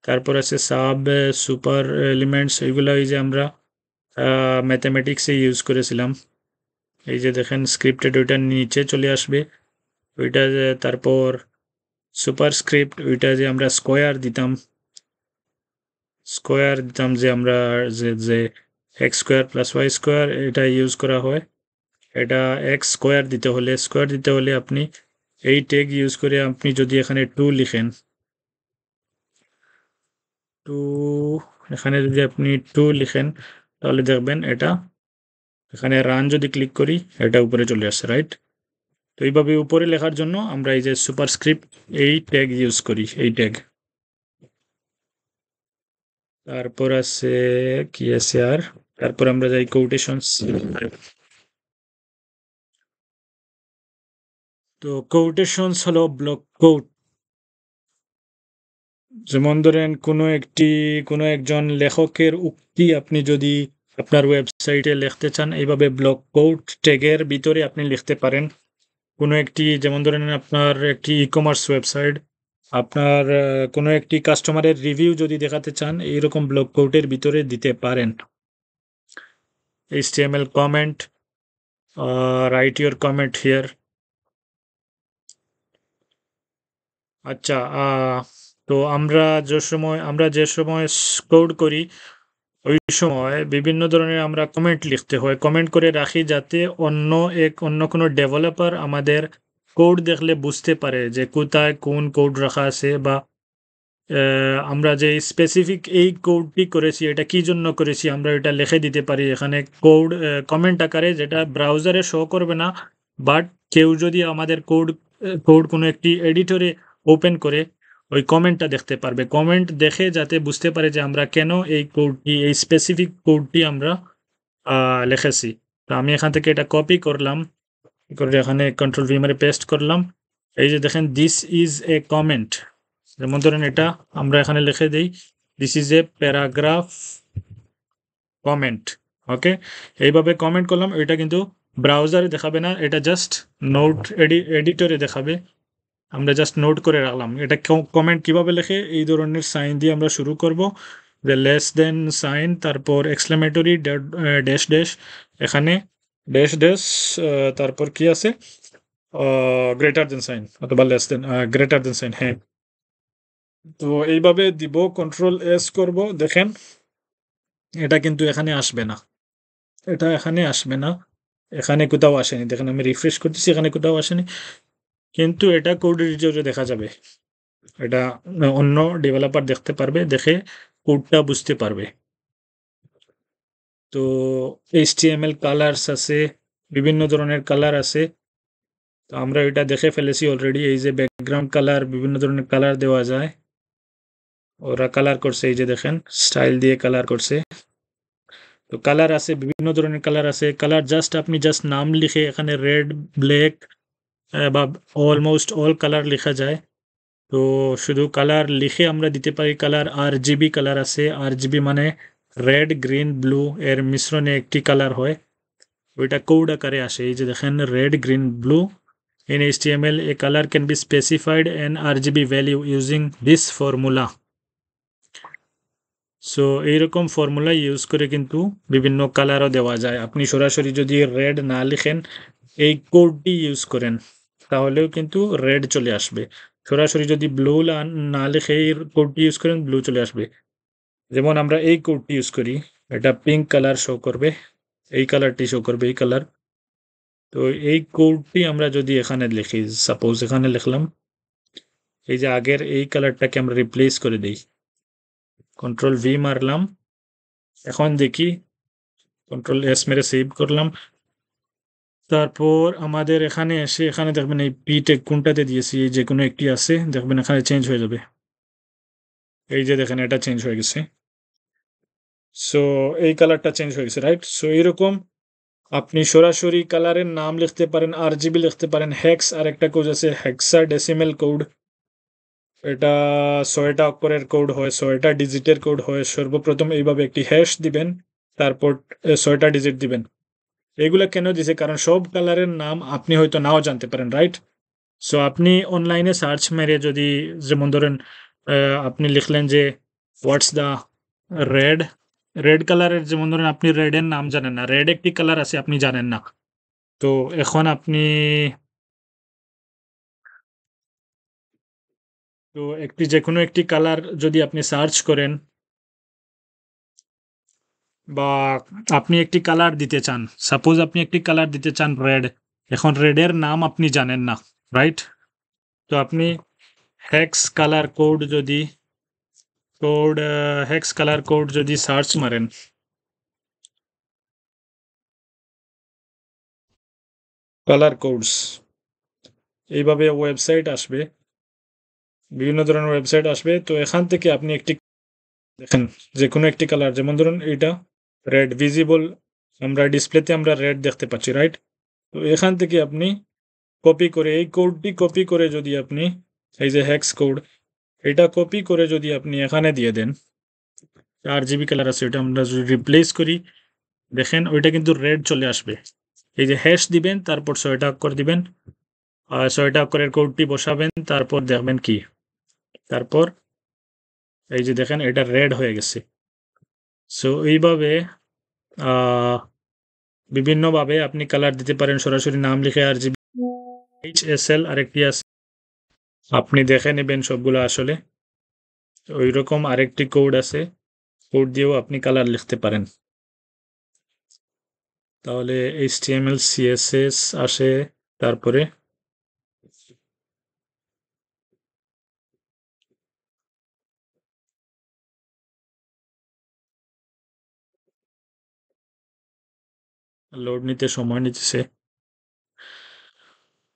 তারপর আছে সাব সুপার এলিমেন্টস, ওইগুলো এই যে আমরা ম্যাথামেটিক্সে ইউজ করেছিলাম। এই যে দেখেন স্ক্রিপ্টেড, ওইটার নিচে চলে আসবে ওইটা। তারপর সুপার স্ক্রিপ্ট, ওইটা যে আমরা স্কোয়ার দিতাম যে আমরা যে x square plus y square, এটা ইউজ করা হয়। এটা এক্স স্কোয়ার দিতে হলে আপনি এই ট্যাগ ইউজ করে আপনি যদি এখানে 2 লিখেন, 2, এখানে যদি আপনি 2 লিখেন তাহলে দেখবেন এটা এখানে রান যদি ক্লিক করি এটা উপরে চলে আসছে, রাইট? তো এইভাবে উপরে লেখার জন্য আমরা এই যে সুপারস্ক্রিপ্ট এই ট্যাগ ইউজ করি, এই ট্যাগ। তারপর আছে কি আছে আর, তারপর আমরা যাই কোটেশনস। তো কোটেশনস হলো ব্লক কোট। যেমন ধরেন কোনো একজন লেখকের উক্তি আপনি যদি আপনার ওয়েবসাইটে লিখতে চান, এইভাবে ব্লক কোট ট্যাগের ভিতরে আপনি লিখতে পারেন। কোনো একটি, যেমন ধরেন আপনার একটি ই কমার্স ওয়েবসাইট, আপনার কোনো একটি কাস্টমারের রিভিউ যদি দেখাতে চান, এইরকম ব্লক কোটের ভিতরে দিতে পারেন। HTML comment, write your comment here. আচ্ছা, তো আমরা যে সময় কোড করি ওই সময় বিভিন্ন ধরনের আমরা কমেন্ট লিখতে হয়, কমেন্ট করে রাখি যাতে অন্য কোনো ডেভেলপার আমাদের কোড দেখলে বুঝতে পারে যে কোথায় কোন কোড রাখা আছে, বা আমরা যে স্পেসিফিক এই কোডটি করেছি এটা কি জন্য করেছি আমরা এটা লিখে দিতে পারি এখানে কোড কমেন্ট আকারে, যেটা ব্রাউজারে শো করবে না। বাট কেউ যদি আমাদের কোড কোনো একটি এডিটরে ওপেন করে ওই কমেন্টটা দেখতে পারবে, কমেন্ট দেখে যাতে বুঝতে পারে যে আমরা কেন এই স্পেসিফিক কোডটি আমরা লিখেছি। তো আমি এখান থেকে এটা কপি করলাম, করে এখানে কন্ট্রোল ভি মারে পেস্ট করলাম। এই যে দেখেন দিস ইজ এ কমেন্ট, যেমন ধরেন এটা আমরা এখানে লিখে দিই this is a paragraph comment. Okay, এইভাবে কমেন্ট করলাম, এটা কিন্তু ব্রাউজারে দেখাবে না, এটা জাস্ট নোট এডিটরে দেখাবে। আমরা জাস্ট নোট করে রাখলাম। এটা কমেন্ট কিভাবে লেখে, এই ধরনের সাইন দিয়ে আমরা শুরু করব, যে লেস দেন সাইন, তারপর এক্সক্লেমেটরি ড্যাশ ড্যাশ, এখানে ড্যাশ ড্যাশ, তারপর কি আছে গ্রেটার দেন সাইন অথবা less than greater than sign. হ্যাঁ, তো এইভাবে দিব, কন্ট্রোল এস করব। দেখেন এটা কিন্তু এখানে আসবে না, এটা এখানে আসবে না, এখানে কোথাও আসেনি। দেখেন আমি রিফ্রেশ করতেছি, এখানে কোথাও আসেনি, কিন্তু এটা কোড এডিটরে দেখা যাবে। এটা অন্য ডেভেলপার দেখতে পারবে, দেখে কোডটা বুঝতে পারবে। তো HTML কালার্স আছে, বিভিন্ন ধরনের কালার আছে। তো আমরা এটা দেখে ফেলেছি অলরেডি। এই যে ব্যাকগ্রাউন্ড কালার, বিভিন্ন ধরনের কালার দেওয়া যায়, ওরা কালার করছে, এই যে দেখেন স্টাইল দিয়ে কালার করছে। তো কালার আছে, বিভিন্ন ধরনের কালার আছে। কালার আপনি জাস্ট নাম লিখে এখানে রেড, ব্ল্যাক বা অলমোস্ট অল কালার লেখা যায়। তো শুধু কালার লিখে আমরা দিতে পারি। কালার RGB কালার আছে, RGB মানে রেড গ্রিন ব্লু এর মিশ্রণে একটি কালার হয়, ওইটা কোড আকারে আসে। এই যে দেখেন red green blue, in HTML a color can be specified an RGB value using this formula. So এইরকম ফর্মুলা ইউজ করে কিন্তু বিভিন্ন কালারও দেওয়া যায়। আপনি সরাসরি যদি রেড না লিখেন, এই কোডটি ইউজ করেন, তাহলেও কিন্তু রেড চলে আসবে। সরাসরি যদি ব্লু না লিখে এই কোডটি ইউজ করেন, ব্লু চলে আসবে। যেমন আমরা এই কোডটি ইউজ করি, এটা পিঙ্ক কালার শো করবে, এই কালারটি শো করবে, এই কালার। তো এই কোডটি আমরা যদি এখানে লিখি, সাপোজ এখানে লিখলাম, এই যে আগের এই কালারটাকে আমরা রিপ্লেস করে দিই, কন্ট্রোল ভি মারলাম। এখন দেখি, কন্ট্রোল এস মেরে সেভ করলাম। তারপর আমাদের এখানে এসে এখানে দেখবেন এই পি ট্যাগ কোনটাতে দিয়েছি, এই যে কোনো একটি আছে, দেখবেন এখানে চেঞ্জ হয়ে যাবে। এই যে দেখেন এটা চেঞ্জ হয়ে গেছে। সো এই কালারটা চেঞ্জ হয়ে গেছে, রাইট? সো এইরকম আপনি সরাসরি কালারের নাম লিখতে পারেন, RGB লিখতে পারেন। হেক্স আর একটা কোড আছে, হেক্সাডেসিমেল কোড, এটা 6টা অক্ষরের কোড হয়, 6টা ডিজিটের কোড হয়। সর্বপ্রথম এইভাবে একটি হ্যাশ দিবেন, তারপর 6টা ডিজিট দিবেন। এগুলা কেন দিছে? কারণ সব কালারের নাম আপনি হয়তো নাও জানতে পারেন, রাইট? সো আপনি অনলাইনে সার্চ মেরে যদি, যেমন ধরেন আপনি লিখলেন যে হোয়াটস দ্য রেড রেড কালারের, যেমন ধরেন আপনি রেডের নাম জানেন না, রেড একটি কালার আছে আপনি জানেন না। তো এখন আপনি যে কোনো একটি কালার যদি আপনি সার্চ করেন বা আপনি একটি কালার দিতে চান, সাপোজ আপনি একটি কালার দিতে চান রেড, এখন রেডের নাম আপনি জানেন না, রাইট? তো আপনি হেক্স কালার কোড যদি হেক্স কালার কোড যদি সার্চ মারেন, কালার কোডস, এইভাবে ওয়েবসাইট আসবে, বিভিন্ন ধরনের ওয়েবসাইট আসবে। তো এখান থেকে আপনি একটি দেখেন যে কোনো একটি কালার, যেমন ধরুন এইটা রেড ভিজিবল, আমরা ডিসপ্লেতে আমরা রেড দেখতে পাচ্ছি, রাইট? তো এখান থেকে আপনি কপি করে এই কোডটি কপি করে যদি আপনি এই যে হেক্স কোড, এটা কপি করে যদি আপনি এখানে দিয়ে দেন, RGB কালার আছে, ওটা আমরা যদি রিপ্লেস করি, দেখেন ওইটা কিন্তু রেড চলে আসবে। এই যে হ্যাশ দিবেন, তারপর 6টা অক্ষর দিবেন, আর 6টা অক্ষরের কোডটি বসাবেন, তারপর দেখবেন কি, তারপর এই যে দেখেন এটা রেড হয়ে গেছে। সো এইভাবে বিভিন্নভাবে আপনি কালার দিতে পারেন, সরাসরি নাম লিখে RGB HSL আরেকটি আছে, আপনি দেখে নেবেন সবগুলো আসলে ওই রকম আরেকটি কোড আছে, কোড দিয়েও আপনি কালার লিখতে পারেন। তাহলে HTML CSS আসে, তারপরে লোড নিতে সময় নিতেছে।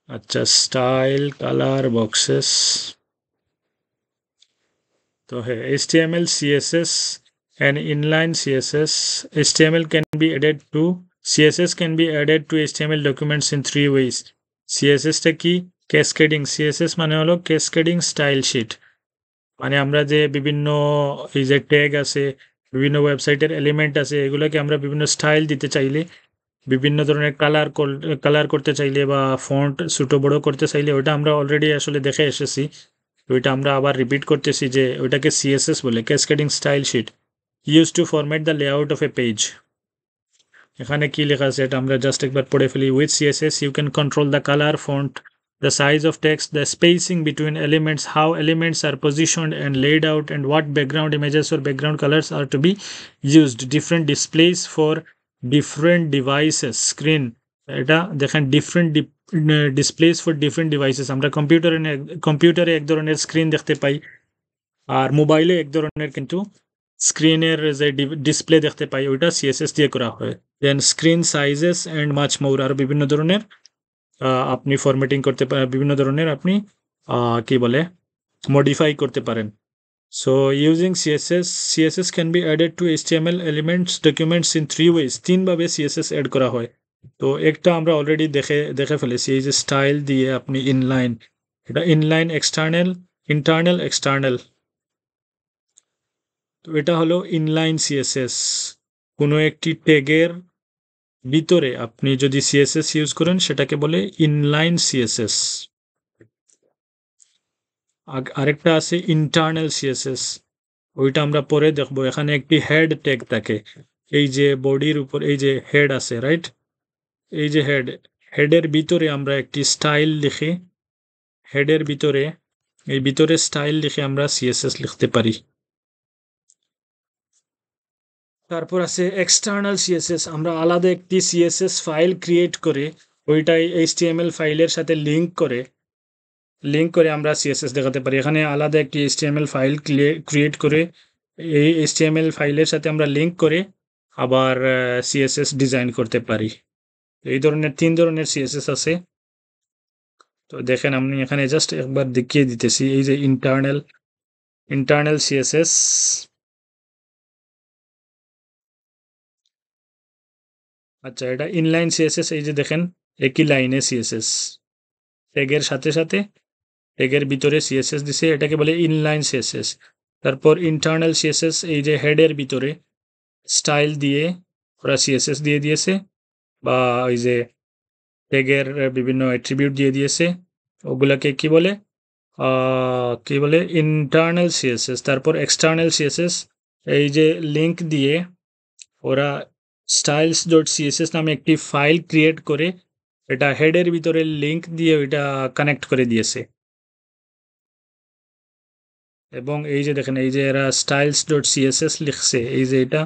আচ্ছা, স্টাইল কালার বক্সেস, তো হ্যাঁ, HTML CSS and inline CSS. HTML can be added to CSS can be added to HTML documents in 3 ways. CSS টা কি? ক্যাসকেডিং। CSS মানে হলো ক্যাসকেডিং স্টাইল শিট, মানে আমরা যে বিভিন্ন এই যে ট্যাগ আছে, বিভিন্ন ওয়েবসাইটের এলিমেন্ট আছে, এগুলোকে আমরা বিভিন্ন স্টাইল দিতে চাইলে, বিভিন্ন ধরনের কালার করতে চাইলে বা ফন্ট ছোটো বড়ো করতে চাইলে, ওটা আমরা অলরেডি আসলে দেখে এসেছি। ওইটা আমরা আবার রিপিট করতেছি যে ওইটাকে CSS বলে, cascading style sheet, use to format the layout of a page. এখানে কি লেখা আছে এটা আমরা জাস্ট একবার পড়ে ফেলি। With CSS you can control the colour, font, the size of text, the spacing between elements, how elements are positioned and laid out, and what background images or background colors are to be used. Different displays for different devices. Screen, এটা দেখেন different displace for different devices. আমরা কম্পিউটারে এক ধরনের স্ক্রিন দেখতে পাই, আর মোবাইলে এক ধরনের কিন্তু স্ক্রিনের যে ডিসপ্লে দেখতে পাই, ওইটা CSS দিয়ে করা হয়। Then screen sizes and much more, আর বিভিন্ন ধরনের আপনি ফরম্যাটিং করতে পারেন, বিভিন্ন ধরনের আপনি কি বলে মডিফাই করতে পারেন। So using CSS can be added to HTML elements documents in 3 ways. 3ভাবে CSS অ্যাড করা হয়। তো একটা আমরা অলরেডি দেখে ফেলেছি, এই যে স্টাইল দিয়ে আপনি ইনলাইন, এটা ইনলাইন ইন্টারনাল এক্সটার্নাল। তো এটা হলো ইনলাইন CSS। কোনো একটি ট্যাগের ভিতরে আপনি যদি CSS ইউজ করেন, সেটাকে বলে ইনলাইন CSS। আরেকটা আছে ইন্টারনাল CSS, ওইটা আমরা পরে দেখবো। এখানে একটি হেড ট্যাগ থাকে, এই যে বডির উপর এই যে হেড আছে, রাইট? এই যে হেডের ভিতরে আমরা একটি স্টাইল লিখে, হেডের ভিতরে এই ভিতরে স্টাইল লিখে আমরা CSS লিখতে পারি। তারপর আছে এক্সটার্নাল CSS, আমরা আলাদা একটি CSS ফাইল ক্রিয়েট করে ওইটাই HTML ফাইলের সাথে লিঙ্ক করে আমরা CSS দেখাতে পারি। এখানে আলাদা একটি HTML ফাইল ক্রিয়েট করে এই HTML ফাইলের সাথে আমরা লিঙ্ক করে আবার CSS ডিজাইন করতে পারি। এই ধরনের 3 ধরনের CSS আছে। তো দেখেন আমি এখানে জাস্ট একবার দেখিয়ে দিতেছি, এই যে ইন্টারনাল CSS, আচ্ছা এটা ইনলাইন CSS, এই যে দেখেন একই লাইনে CSS, ট্যাগের সাথে সাথে ট্যাগের ভিতরে CSS দিছে, এটাকে বলে ইনলাইন CSS। তারপর ইন্টারনাল CSS, এই যে হেডের ভিতরে স্টাইল দিয়ে ওরা সিএসএস দিয়ে দিয়েছে বা ওই যে ট্যাগের বিভিন্ন অ্যাট্রিবিউট দিয়ে দিয়েছে, ওগুলাকে কি বলে ইন্টারনাল সিএসএস। তারপর এক্সটার্নাল সিএসএস এই যে লিঙ্ক দিয়ে ওরা স্টাইলস ডট সিএসএস নামে একটি ফাইল ক্রিয়েট করে এটা হেডের ভিতরে লিঙ্ক দিয়ে ওইটা কানেক্ট করে দিয়েছে। এবং এই যে দেখেন এই যে এরা স্টাইলস ডট সিএসএস লিখছে, এই যে এটা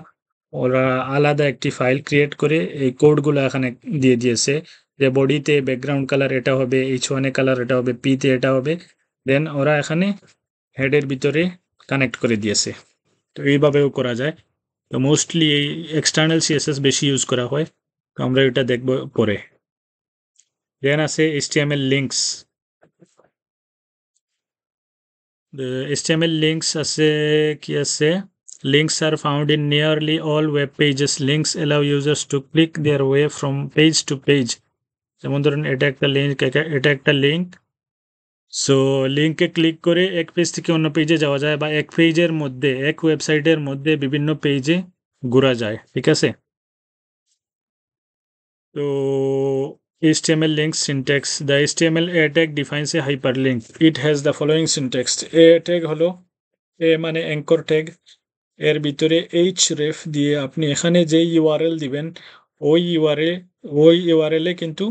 ওরা আলাদা একটি ফাইল ক্রিয়েট করে এই কোডগুলো এখানে দিয়ে দিয়েছে যে বডিতে ব্যাকগ্রাউন্ড কালার এটা হবে, H1 কালার এটা হবে, পিতে এটা হবে, দেন ওরা এখানে হেডের ভিতরে কানেক্ট করে দিয়েছে। তো এইভাবেও করা যায়। তো মোস্টলি এই এক্সটার্নাল সিএসএস বেশি ইউজ করা হয়, তো আমরা এটা দেখব পরে। দেন আছে HTML লিঙ্কস। HTML links আছে কি আছে, links are found in nearly all web pages. Links allow users to click their way from page to page. যেমন ধরুন এটা একটা লিঙ্ক, এটা একটা লিঙ্ক। সো লিঙ্কে ক্লিক করে এক পেজ থেকে অন্য পেজে যাওয়া যায়, বা এক পেজের মধ্যে এক ওয়েবসাইটের মধ্যে বিভিন্ন পেজে ঘোরা যায়, ঠিক আছে। তো HTML links syntax. The HTML a tag defines a hyperlink. It has the following syntax. A tag হলো এ মানে অ্যাঙ্কর ট্যাগ, এর ভিতরে href দিয়ে আপনি এখানে যে ইউআরএল দিবেন ওই ইউআরএলে কিন্তু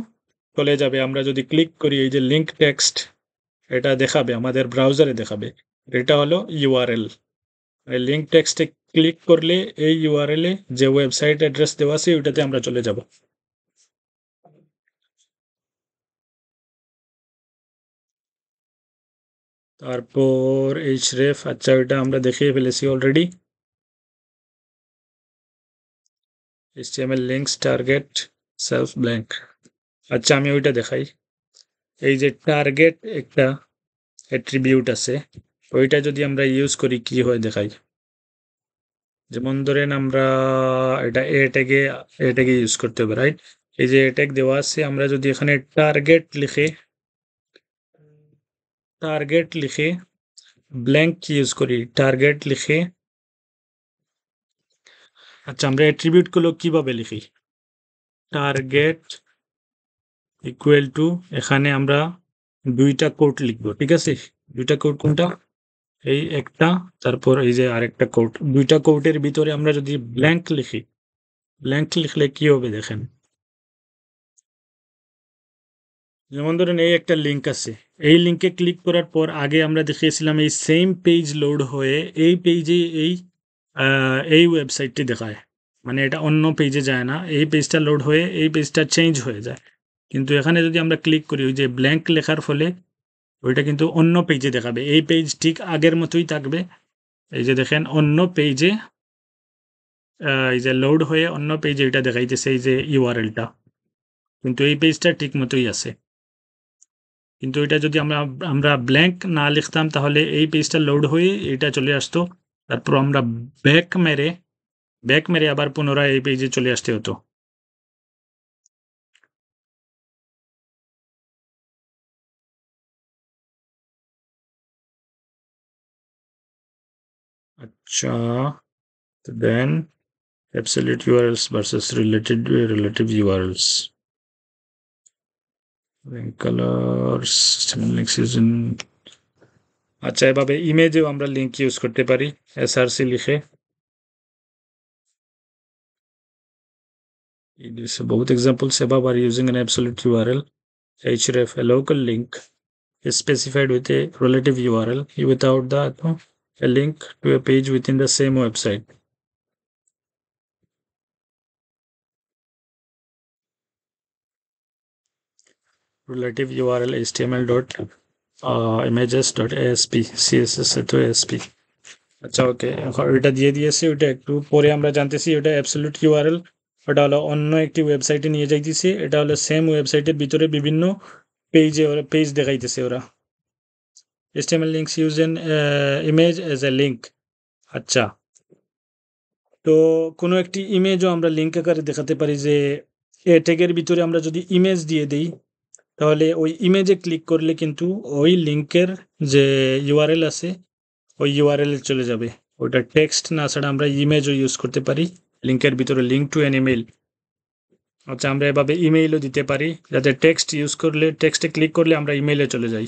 চলে যাবে। আমরা যদি ক্লিক করি এই যে লিঙ্ক টেক্সট, এটা দেখাবে আমাদের ব্রাউজারে দেখাবে, এটা হলো ইউআরএল। লিঙ্ক টেক্সটে ক্লিক করলে এই ইউআরএলে যে ওয়েবসাইট অ্যাড্রেস দেওয়া আছে ওইটাতে আমরা চলে যাব। তারপর href, আচ্ছা ওইটা আমরা দেখিয়ে ফেলেছি already. HTML links target self blank। আচ্ছা আমি ওইটা দেখাই। এই যে টার্গেট একটা অ্যাট্রিবিউট আছে, ওইটা যদি আমরা ইউজ করি কি হয় দেখাই। যেমন ধরেন আমরা এটা এ ট্যাগে ইউজ করতে হবে, রাইট। এই যে এ ট্যাগ দেওয়া আছে, আমরা যদি এখানে টার্গেট লিখে ব্ল্যাঙ্ক ইউজ করি, টার্গেট লিখে, আচ্ছা আমরা অ্যাট্রিবিউটগুলো কিভাবে লিখি, টার্গেট ইকুয়াল টু, এখানে আমরা দুইটা কোট লিখব, ঠিক আছে। দুইটা কোট কোনটা, এই একটা, তারপর এই যে আরেকটা কোট, দুইটা কোটের ভিতরে আমরা যদি ব্ল্যাঙ্ক লিখলে কি হবে দেখেন। যেমন ধরেন এই একটা লিঙ্ক আছে, এই লিঙ্কে ক্লিক করার পর আগে আমরা দেখিয়েছিলাম এই সেম পেজ লোড হয়ে এই পেজে এই ওয়েবসাইটটি দেখায়, মানে এটা অন্য পেজে যায় না, এই পেজটা লোড হয়ে এই পেজটা চেঞ্জ হয়ে যায়। কিন্তু এখানে যদি আমরা ক্লিক করি ওই যে ব্ল্যাঙ্ক লেখার ফলে ওইটা কিন্তু অন্য পেজে দেখাবে, এই পেজ ঠিক আগের মতোই থাকবে। এই যে দেখেন অন্য পেজে এই যে লোড হয়ে অন্য পেজে এটা দেখাইতেছে এই যে ইউআরএলটা, কিন্তু এই পেজটা ঠিক মতোই আছে। কিন্তু এটা যদি আমরা ব্ল্যাঙ্ক না লিখতাম তাহলে এই পেজটা লোড হয়ে এটা চলে আসতো, তারপর আমরা ব্যাক মেরে আবার পুনরায় এই পেজে চলে আসতে হতো। আচ্ছা দেন absolute URLs versus relative URLs. Link colors, links using, আচ্ছা এভাবে ইমেজেও আমরা লিঙ্ক ইউজ করতে পারি src লিখে। Both examples above are using an absolute URL. href, a local link, is specified with a relative URL without a link to a page within the same website. Relative URL HTML dot images dot ASP CSS to ASP। আচ্ছা ওকে, এটা দিয়ে দিয়েছি, ওটা একটু পরে আমরা জানতেছি। ওটা অ্যাবসলিউট ইউআরএল, ওটা হলো অন্য একটি ওয়েবসাইটে নিয়ে যাইতেছে, এটা হলো সেম ওয়েবসাইটের ভিতরে বিভিন্ন পেজ দেখাইতেছে ওরা। HTML links use an image as a link। আচ্ছা, তো কোনো একটি ইমেজও আমরা লিঙ্ক আকারে দেখাতে পারি, যে এ ট্যাগের ভিতরে আমরা যদি ইমেজ দিয়ে দিই তাহলে ওই ইমেজে ক্লিক করলে কিন্তু ওই লিঙ্কের যে ইউআরএল আছে ওই ইউআরএল চলে যাবে। ওটা টেক্সট না ছাড়া আমরা ইমেজও ইউজ করতে পারি। লিঙ্কের ভিতরে লিঙ্ক টু অ্যান ইমেইল। আচ্ছা, আমরা এভাবে ইমেইলও দিতে পারি, যাতে টেক্সট ইউজ করলে, টেক্সটে ক্লিক করলে আমরা ইমেইলে চলে যাই।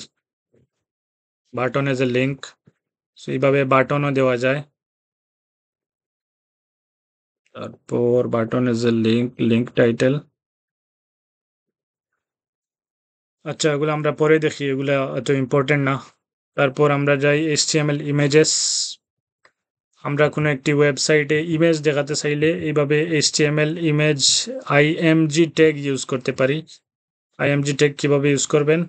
বাটন এজ এ লিঙ্ক, এইভাবে বাটনও দেওয়া যায়। তারপর button as a link, link title. আচ্ছা, এগুলো আমরা পরে দেখি, এগুলো এত ইম্পর্টেন্ট না। তারপর আমরা যাই HTML ইমেজেস। আমরা কোনো একটি ওয়েবসাইটে ইমেজ দেখাতে চাইলে এইভাবে HTML image IMG tag use করতে পারি। IMG ট্যাগ কিভাবে ইউজ করবেন?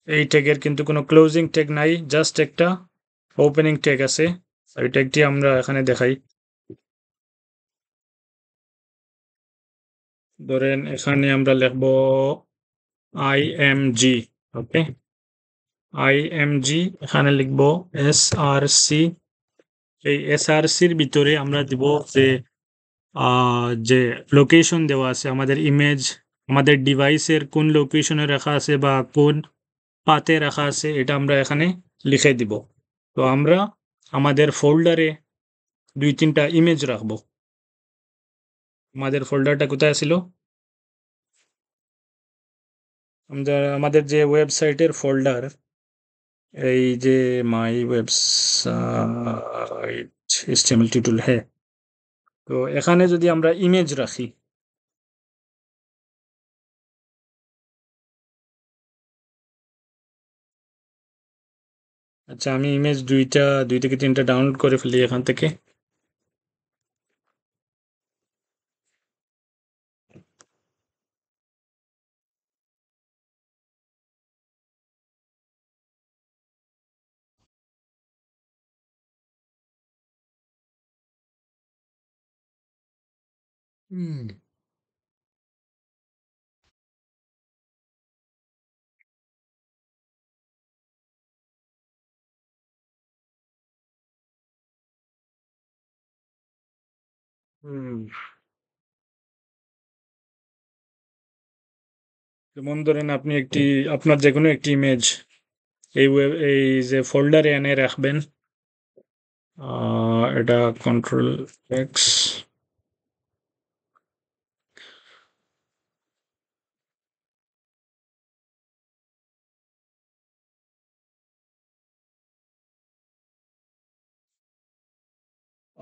এই ট্যাগের কিন্তু কোনো ক্লোজিং ট্যাগ নাই, জাস্ট একটা ওপেনিং ট্যাগ আছে। এই ট্যাগটি আমরা এখানে দেখাই। ধরেন এখানে আমরা লিখব IMG, ওকে। IMG এখানে লিখব SRC। এই SRCর ভিতরে আমরা দিব যে লোকেশন দেওয়া আছে, আমাদের ইমেজ আমাদের ডিভাইসের কোন লোকেশনে রাখা আছে বা কোন পাতে রাখা আছে, এটা আমরা এখানে লিখে দিব। তো আমরা আমাদের ফোল্ডারে 2-3টা ইমেজ রাখবো। আমাদের ফোল্ডারটা কোথায় ছিল? আমাদের যে ওয়েবসাইটের ফোল্ডার, এই যে মাই ওয়েবসাইট HTML টিউটোরিয়াল, হ্যাঁ। তো এখানে যদি আমরা ইমেজ রাখি, আচ্ছা আমি ইমেজ 2 থেকে 3টা ডাউনলোড করে ফেলি এখান থেকে। যেমন ধরেন আপনি আপনার যে কোনো একটি ইমেজ এই যে ফোল্ডারে এনে রাখবেন। এটা Ctrl+X।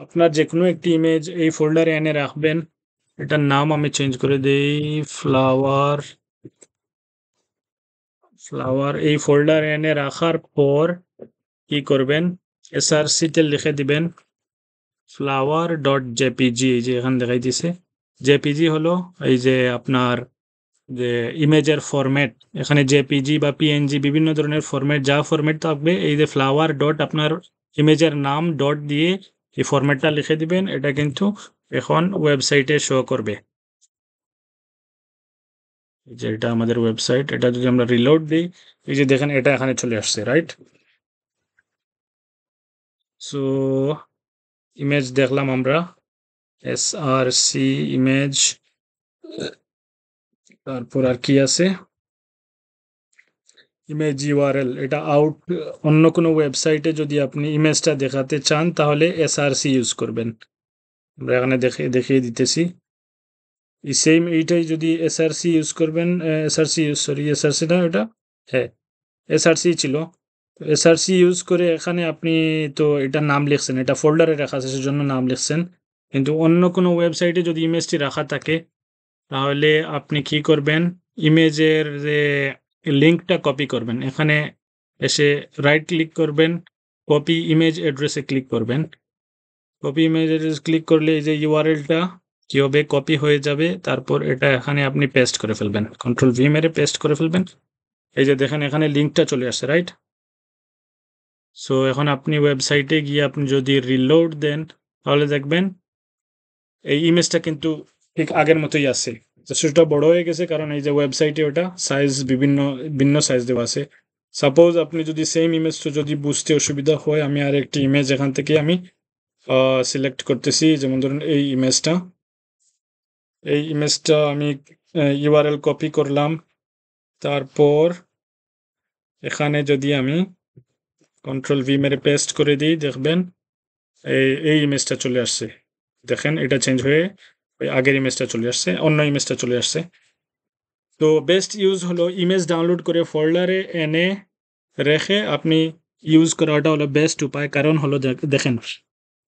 আপনার যে কোনো একটি ইমেজ এই ফোল্ডারে এনে রাখবেন। এটার নাম আমি চেঞ্জ করে দেই, ফ্লাওয়ার। এই ফোল্ডারে এনে রাখার পর কি করবেন? SRC তে লিখে দিবেন flower.jpg। এই যে এখানে দেখাই দিছে জেপিজি হলো এই যে আপনার যে ইমেজের ফরম্যাট। এখানে জেপিজি বা পিএনজি বিভিন্ন ধরনের ফরম্যাট, যা ফরম্যাট থাকবে, এই যে ফ্লাওয়ার ডট আপনার ইমেজের নাম ডট দিয়ে এই ফরম্যাটটা লিখে দিবেন। এটা কিন্তু এখন ওয়েবসাইটে শো করবে। এই যে এটা আমাদের ওয়েবসাইট। এটা যদি আমরা রিলোড দিই, এই যে দেখেন এটা এখানে চলে আসছে, রাইট? সো ইমেজ দেখলাম আমরা, SRC ইমেজ। তারপর আর কি আছে? Image URL। এটা অন্য কোনো ওয়েবসাইটে যদি আপনি ইমেজটা দেখাতে চান তাহলে SRC ইউজ করবেন। আমরা এখানে দেখিয়ে দিতেছি। এই সেম এইটাই যদি SRC ইউজ করবেন, SRC না এটা, হ্যাঁ SRC ছিল। SRC ইউজ করে এখানে আপনি তো এটার নাম লিখছেন, এটা ফোল্ডারে রাখা আছে সেজন্য নাম লিখছেন। কিন্তু অন্য কোনো ওয়েবসাইটে যদি ইমেজটি রাখা থাকে তাহলে আপনি কি করবেন? ইমেজের যে লিঙ্কটা কপি করবেন, এখানে এসে রাইট ক্লিক করবেন, কপি ইমেজ অ্যাড্রেসে ক্লিক করবেন। কপি ইমেজ অ্যাড্রেস ক্লিক করলে এই যে ইউআরএলটা কি হবে? কপি হয়ে যাবে। তারপর এটা এখানে আপনি পেস্ট করে ফেলবেন, Ctrl+V মেরে পেস্ট করে ফেলবেন। এই যে দেখেন এখানে লিঙ্কটা চলে আসছে, রাইট? সো এখন আপনি ওয়েবসাইটে গিয়ে আপনি যদি রিলোড দেন তাহলে দেখবেন এই ইমেজটা কিন্তু ঠিক আগের মতোই আছে। সেটা বড় হয়ে গেছে কারণ এই যে ওয়েবসাইটে ওটা সাইজ ভিন্ন সাইজ দেওয়া আছে। সাপোজ আপনি যদি সেম ইমেজটা যদি বুঝতে অসুবিধা হয়, আমি আর একটি ইমেজ এখান থেকে আমি সিলেক্ট করতেছি। যেমন ধরুন এই ইমেজটা আমি ইউআরএল কপি করলাম। তারপর এখানে যদি আমি Ctrl+V মেরে পেস্ট করে দিই, দেখবেন এই ইমেজটা চলে আসছে। দেখেন এটা চেঞ্জ হয়ে ওই আগের ইমেজটা চলে আসছে, অন্য ইমেজটা চলে আসছে। তো বেস্ট ইউজ হলো ইমেজ ডাউনলোড করে ফোল্ডারে এনে রেখে আপনি ইউজ করাটা হলো বেস্ট উপায়। কারণ হলো দেখেন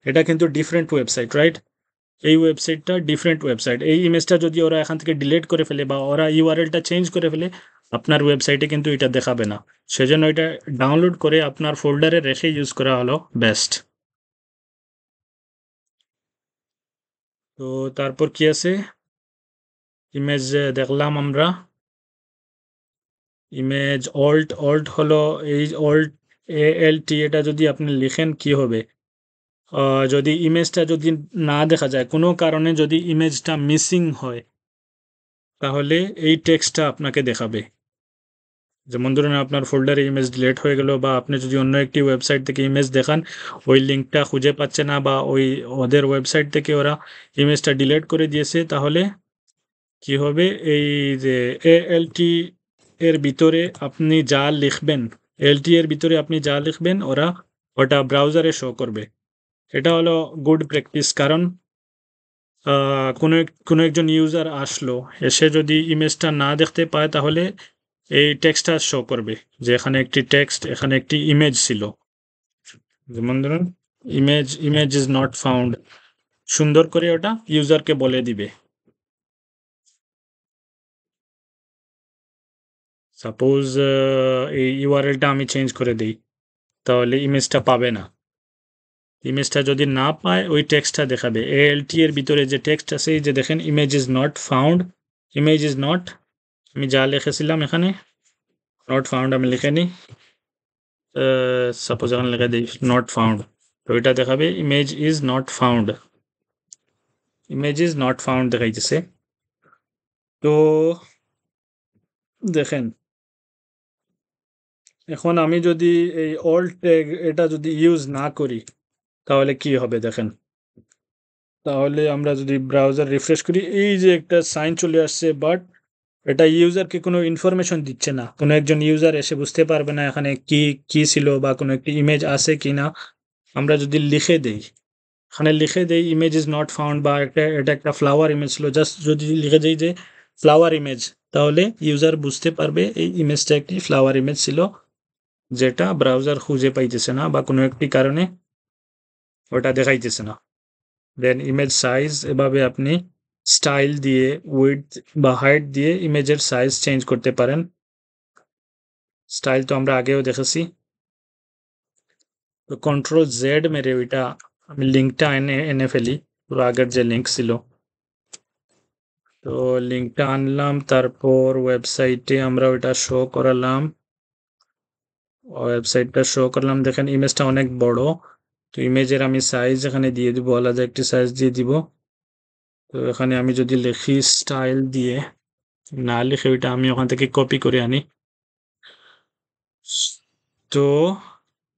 এটা কিন্তু ডিফারেন্ট ওয়েবসাইট, রাইট? এই ওয়েবসাইটটা ডিফারেন্ট ওয়েবসাইট। এই ইমেজটা যদি ওরা এখান থেকে ডিলিট করে ফেলে বা ওরা ইউআরএলটা চেঞ্জ করে ফেলে, আপনার ওয়েবসাইটে কিন্তু এটা দেখাবে না। সেজন্য এটা ডাউনলোড করে আপনার ফোল্ডারে রেখে ইউজ করা হলো বেস্ট। তো তারপর কি আছে, ইমেজ দেখলাম আমরা। ইমেজ অল্ট হলো এই অল্ট ALT, এটা যদি আপনি লিখেন কি হবে, যদি ইমেজটা যদি না দেখা যায়, কোনো কারণে যদি ইমেজটা মিসিং হয়, তাহলে এই টেক্সটটা আপনাকে দেখাবে। যেমন ধরুন আপনার ফোল্ডারে ইমেজ ডিলিট হয়ে গেল, বা আপনি যদি অন্য একটি ওয়েবসাইট থেকে ইমেজ দেখান, ওই লিঙ্কটা খুঁজে পাচ্ছে না, বা ওই ওদের ওয়েবসাইট থেকে ওরা ইমেজটা ডিলিট করে দিয়েছে, তাহলে কি হবে, এই যে ALT এর ভিতরে আপনি যা লিখবেন, LT এর ভিতরে আপনি যা লিখবেন ওটা ব্রাউজারে শো করবে। এটা হলো গুড প্র্যাকটিস। কারণ কোনো একজন ইউজার আসলো, এসে যদি ইমেজটা না দেখতে পায়, তাহলে এই টেক্সটটা শো করবে যে এখানে একটি টেক্সট, এখানে একটি ইমেজ ছিল। যেমন ধরুন ইমেজ ইজ নট ফাউন্ড, সুন্দর করে ওটা ইউজারকে বলে দিবে। সাপোজ এই ইউআরএলটা আমি চেঞ্জ করে দিই, তাহলে ইমেজটা পাবে না। ইমেজটা যদি না পায়, ওই টেক্সটটা দেখাবে। ALT এর ভিতরে যে টেক্সট আছে, এই যে দেখেন image is not found, image is not, আমি যা লিখেছিলাম এখানে নট ফাউন্ড আমি লিখে নিই, সাপোজ এখানে লিখে দিই নট ফাউন্ড, তো এটা দেখাবে image is not found, image is not found দেখাইতেছে। তো দেখেন এখন আমি যদি এই অল্ট ট্যাগ এটা যদি ইউজ না করি, তাহলে কি হবে দেখেন। তাহলে আমরা যদি ব্রাউজার রিফ্রেশ করি, এই যে একটা সাইন চলে আসছে, বাট এটা ইউজারকে কোনো ইনফরমেশন দিচ্ছে না। কোনো একজন ইউজার এসে বুঝতে পারবে না এখানে কি কি ছিল, বা কোনো একটি ইমেজ আছে কি না। আমরা যদি লিখে দেই, এখানে লিখে দেই ইমেজ ইজ নট ফাউন্ড, বা এটা একটা ফ্লাওয়ার ইমেজ ছিল, জাস্ট যদি লিখে দেই যে ফ্লাওয়ার ইমেজ, তাহলে ইউজার বুঝতে পারবে এই ইমেজটা একটি ফ্লাওয়ার ইমেজ ছিল, যেটা ব্রাউজার খুঁজে পাইতেছে না, বা কোনো একটি কারণে ওটা দেখাইতেছে না। দেন ইমেজ সাইজ, এভাবে আপনি স্টাইল দিয়ে, উইডথ বা হাইট দিয়ে ইমেজের সাইজ চেঞ্জ করতে পারেন। স্টাইল তো আমরা আগেও দেখেছি। তো Ctrl Z মেরে ওইটা আমি লিঙ্কটা এনে ফেলি, পুরো আগের যে লিঙ্ক ছিল। তো লিঙ্কটা আনলাম, তারপর ওয়েবসাইটে আমরা ওইটা শো করালাম, ওয়েবসাইটটা শো করলাম। দেখেন ইমেজটা অনেক বড়, তো ইমেজের আমি সাইজ এখানে দিয়ে দিব, আলাদা একটি সাইজ দিয়ে দিব। তো এখানে আমি যদি লিখি স্টাইল দিয়ে, না লিখে ওইটা আমি ওখান থেকে কপি করে আনি। তো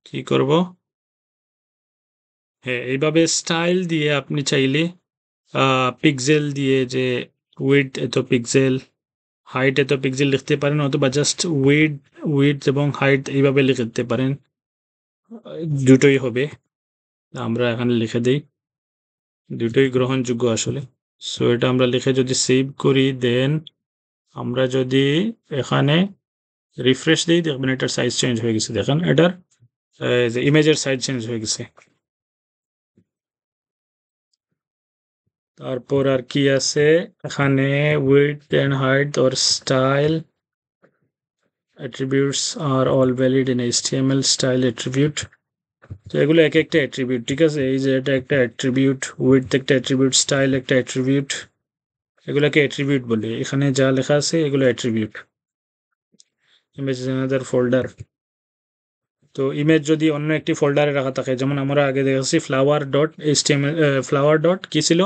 কি করব, হ্যাঁ এইভাবে স্টাইল দিয়ে আপনি চাইলে পিক্সেল দিয়ে, যে উইডথ এত পিক্সেল, হাইট এত পিক্সেল লিখতে পারেন, অথবা জাস্ট উইডথ এবং হাইট এইভাবে লিখতে পারেন, দুটোই হবে। আমরা এখানে লিখে দিই, দুটোই গ্রহণযোগ্য আসলে। সো এটা আমরা লিখে যদি সেভ করি, দেন আমরা যদি এখানে রিফ্রেশ দিই, দেখবেন এটার সাইজ চেঞ্জ হয়ে গেছে। দেখেন এটার যে ইমেজের সাইজ চেঞ্জ হয়ে গেছে। তারপর আর কি আছে এখানে, width and height or style attributes are all valid in HTML style attribute। তো এগুলো এক একটা অ্যাট্রিবিউট, ঠিক আছে? এই যে এটা একটা অ্যাট্রিবিউট, উইডথ একটা অ্যাট্রিবিউট, স্টাইল একটা অ্যাট্রিবিউট, এগুলোকে অ্যাট্রিবিউট বলে। এখানে যা লেখা আছে এগুলো attribute. Image is another folder. তো ইমেজ যদি অন্য একটি ফোল্ডারে রাখা থাকে, যেমন আমরা আগে দেখেছি flower.html, ফ্লাওয়ার ডট কি ছিল,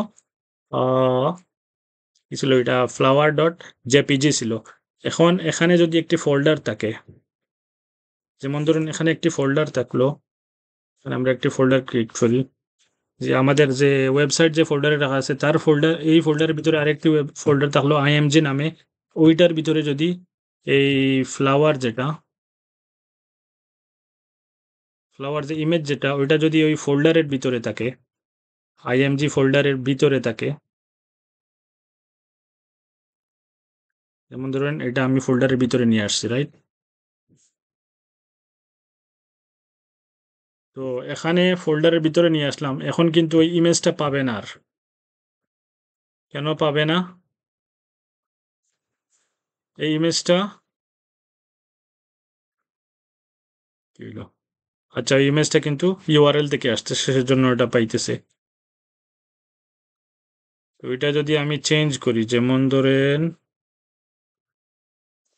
কি ছিল এটা, flower.jpg ছিল। এখন এখানে যদি একটি ফোল্ডার থাকে, যেমন ধরুন এখানে একটি ফোল্ডার থাকলো, এখানে আমরা একটি ফোল্ডার ক্রিয়েট করি, যে আমাদের যে ওয়েবসাইট যে ফোল্ডারে রাখা আছে তার ফোল্ডার, এই ফোল্ডারের ভিতরে আরেকটি ফোল্ডার থাকলো IMG নামে, ওইটার ভিতরে যদি এই ফ্লাওয়ার যে ইমেজ যেটা, ওইটা যদি ওই ফোল্ডারের ভিতরে থাকে, আইএমজি ফোল্ডারের ভিতরে থাকে, যেমন ধরেন এটা আমি ফোল্ডারের ভিতরে নিয়ে আসছি, রাইট? তো এখানে ফোল্ডারের ভিতরে নিয়ে আসলাম, এখন কিন্তু ওই ইমেজটা পাবে না আর। কেন পাবে না? এই ইমেজটা কি হলো? আচ্ছা, এই ইমেজটা কিন্তু ইউআরএল থেকে আসছে, সেজন্য এটা পাইতেছে। তো এটা যদি আমি চেঞ্জ করি, যেমন ধরেন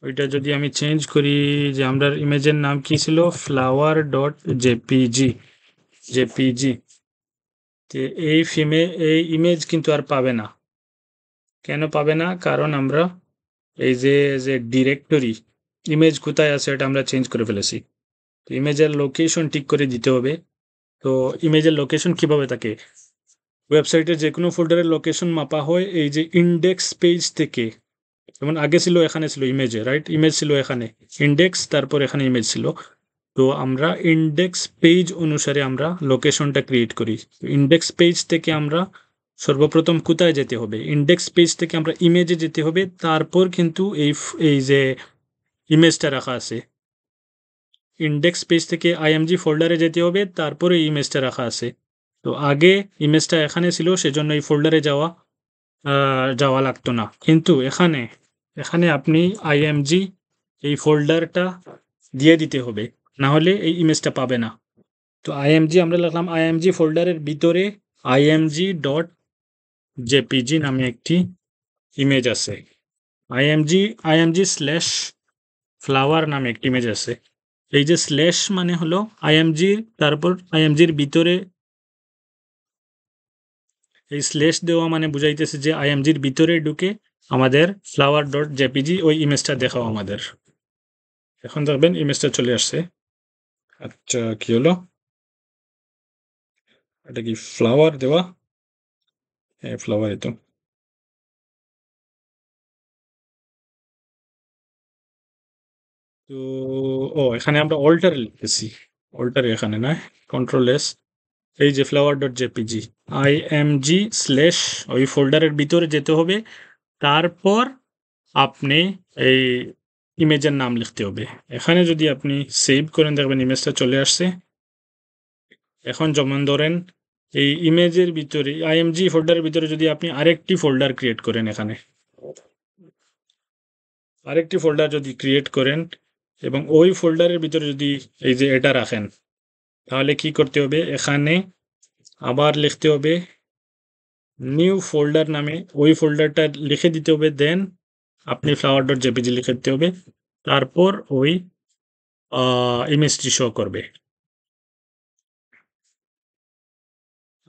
ওইটা যদি আমি চেঞ্জ করি, যে আমরা ইমেজের নাম কি ছিল, ফ্লাওয়ার ডট জেপিজি, জেপিজি, এই ইমেজ কিন্তু আর পাবে না। কেন পাবে না? কারণ আমরা এই যে যে ডিরেক্টরি ইমেজ কোথায় আছে এটা আমরা চেঞ্জ করে ফেলেছি। তো ইমেজের লোকেশন ঠিক করে দিতে হবে। তো ইমেজের লোকেশন কিভাবে থাকে? ওয়েবসাইটের যে কোনো ফোল্ডারের লোকেশন মাপা হয় এই যে ইন্ডেক্স পেজ থেকে। যেমন আগে ছিল, এখানে ছিল ইমেজে, রাইট? ইমেজ ছিল এখানে, ইন্ডেক্স, তারপর এখানে ইমেজ ছিল। তো আমরা ইন্ডেক্স পেজ অনুসারে আমরা লোকেশনটা ক্রিয়েট করি। ইন্ডেক্স পেজ থেকে আমরা সর্বপ্রথম কোথায় যেতে হবে? ইন্ডেক্স পেজ থেকে আমরা ইমেজে যেতে হবে, তারপর কিন্তু এই যে ইমেজটা রাখা আছে, ইন্ডেক্স পেজ থেকে আইএমজি ফোল্ডারে যেতে হবে, তারপরে এই ইমেজটা রাখা আছে। তো আগে ইমেজটা এখানে ছিল, সেজন্য এই ফোল্ডারে যাওয়া লাগতো না। কিন্তু এখানে এখানে আপনি আইএমজি এই ফোল্ডারটা দিয়ে দিতে হবে, না হলে এই ইমেজটা পাবে না। তো আইএমজি আমরা লিখলাম, আইএমজি ফোল্ডারের ভিতরে আইএমজি ডট জেপিজি নামে একটি ইমেজ আছে, আইএমজি আইএমজি স্ল্যাশ ফ্লাওয়ার নামে একটি ইমেজ আছে। এই যে স্ল্যাশ মানে হলো আইএমজির, তারপর আইএমজির ভিতরে এই স্ল্যাশ দেওয়া মানে বুঝাইতেছে যে আইএমজির ভিতরে ঢুকে আমাদের ফ্লাওয়ার ডট জেপিজি ওই ইমেজটা দেখাও আমাদের। এখন দেখবেন ইমেজটা চলে আসছে। আচ্ছা, কি হলো? এটা কি ফ্লাওয়ার দেওয়া? হ্যাঁ, ফ্লাওয়ারই তো। তো এখানে আমরা অল্টার লিখতেছি, অল্টার এখানে না, কন্ট্রোল এস, এই যে flower dot JPG IMG slash, ওই ফোল্ডারের ভিতরে যেতে হবে, তারপর আপনি এই ইমেজের নাম লিখতে হবে। এখানে যদি আপনি সেভ করেন, দেখবেন ইমেজটা চলে আসছে। এখন যেমন ধরেন এই ইমেজের ভিতরে আইএমজি ফোল্ডারের ভিতরে যদি আপনি আরেকটি ফোল্ডার ক্রিয়েট করেন, এখানে আরেকটি ফোল্ডার যদি ক্রিয়েট করেন এবং ওই ফোল্ডারের ভিতরে যদি এই যে এটা রাখেন, তাহলে কি করতে হবে? এখানে আবার লিখতে হবে নিউ ফোল্ডার নামে, ওই ফোল্ডারটা লিখে দিতে হবে, দেন আপনি ফ্লাওয়ার ডট জেপিজি লিখে দিতে হবে, তারপর ওই ইমেজটি শো করবে।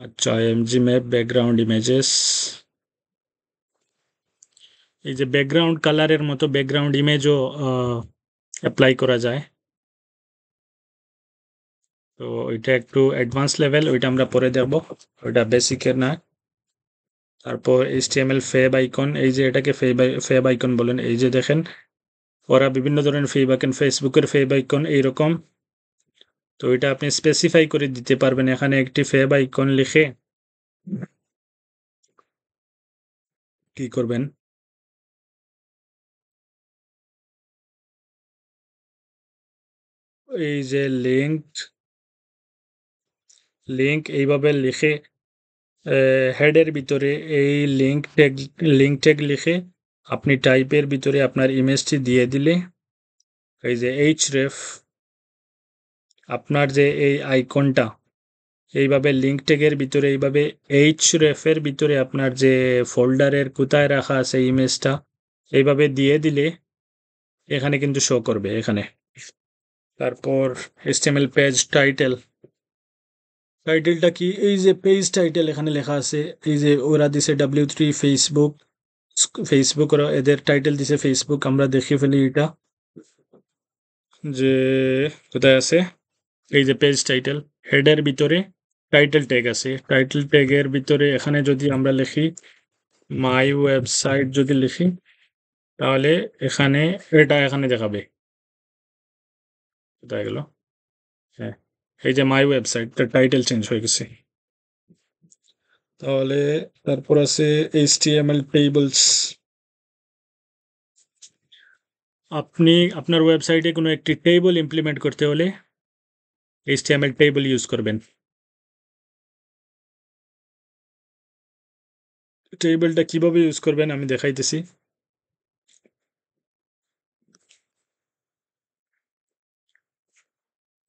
আচ্ছা, এমজি ম্যাপ ব্যাকগ্রাউন্ড ইমেজেস, এই যে ব্যাকগ্রাউন্ড কালারের মতো ব্যাকগ্রাউন্ড ইমেজও অ্যাপ্লাই করা যায়। তো ওইটা একটু অ্যাডভান্স লেভেল, ওইটা আমরা পরে দেখব, ওইটা বেসিকের না। তারপর এইচটিএমএল ফেব আইকন, এই যে এটাকে ফেব আইকন বলেন। এই যে দেখেন ওরা বিভিন্ন ধরনের ফেব আইকন, ফেসবুকের ফেব আইকন এইরকম। তো এটা আপনি স্পেসিফাই করে দিতে পারবেন, এখানে একটি ফেব আইকন লিখে কি করবেন, এই যে লিঙ্ক এইভাবে লিখে হেডের ভিতরে এই লিঙ্ক ট্যাগ লিখে আপনি টাইপের ভিতরে আপনার ইমেজটি দিয়ে দিলে, এই যে href, আপনার যে এই আইকনটা এইভাবে লিঙ্ক ট্যাগের ভিতরে এইভাবে href এর ভিতরে আপনার যে ফোল্ডারের কোথায় রাখা আছে ইমেজটা এইভাবে দিয়ে দিলে এখানে কিন্তু শো করবে এখানে। তারপর HTML পেজ টাইটেলটা কি? এই যে পেজ টাইটেল এখানে লেখা আছে, এই যে ওরা দিছে W3 ফেসবুক ওরা এদের টাইটেল দিছে ফেসবুক, আমরা দেখে ফেলি এটা যে কোথায় আছে, এই যে পেজ টাইটেল, হেডের ভিতরে টাইটেল ট্যাগ আছে, টাইটেল ট্যাগের ভিতরে এখানে যদি আমরা লিখি মাই ওয়েবসাইট যদি লিখি, তাহলে এখানে এটা এখানে দেখাবে। কোথায় গেল? হ্যাঁ, এই যে মাই ওয়েবসাইট, তার টাইটেল চেঞ্জ হয়ে গেছে। তাহলে তারপর আছে HTML tables। আপনি আপনার ওয়েবসাইটে কোনো একটি টেবল ইমপ্লিমেন্ট করতে হলে HTML টেবল ইউজ করবেন। টেবলটা কিভাবে ইউজ করবেন আমি দেখাইতেছি।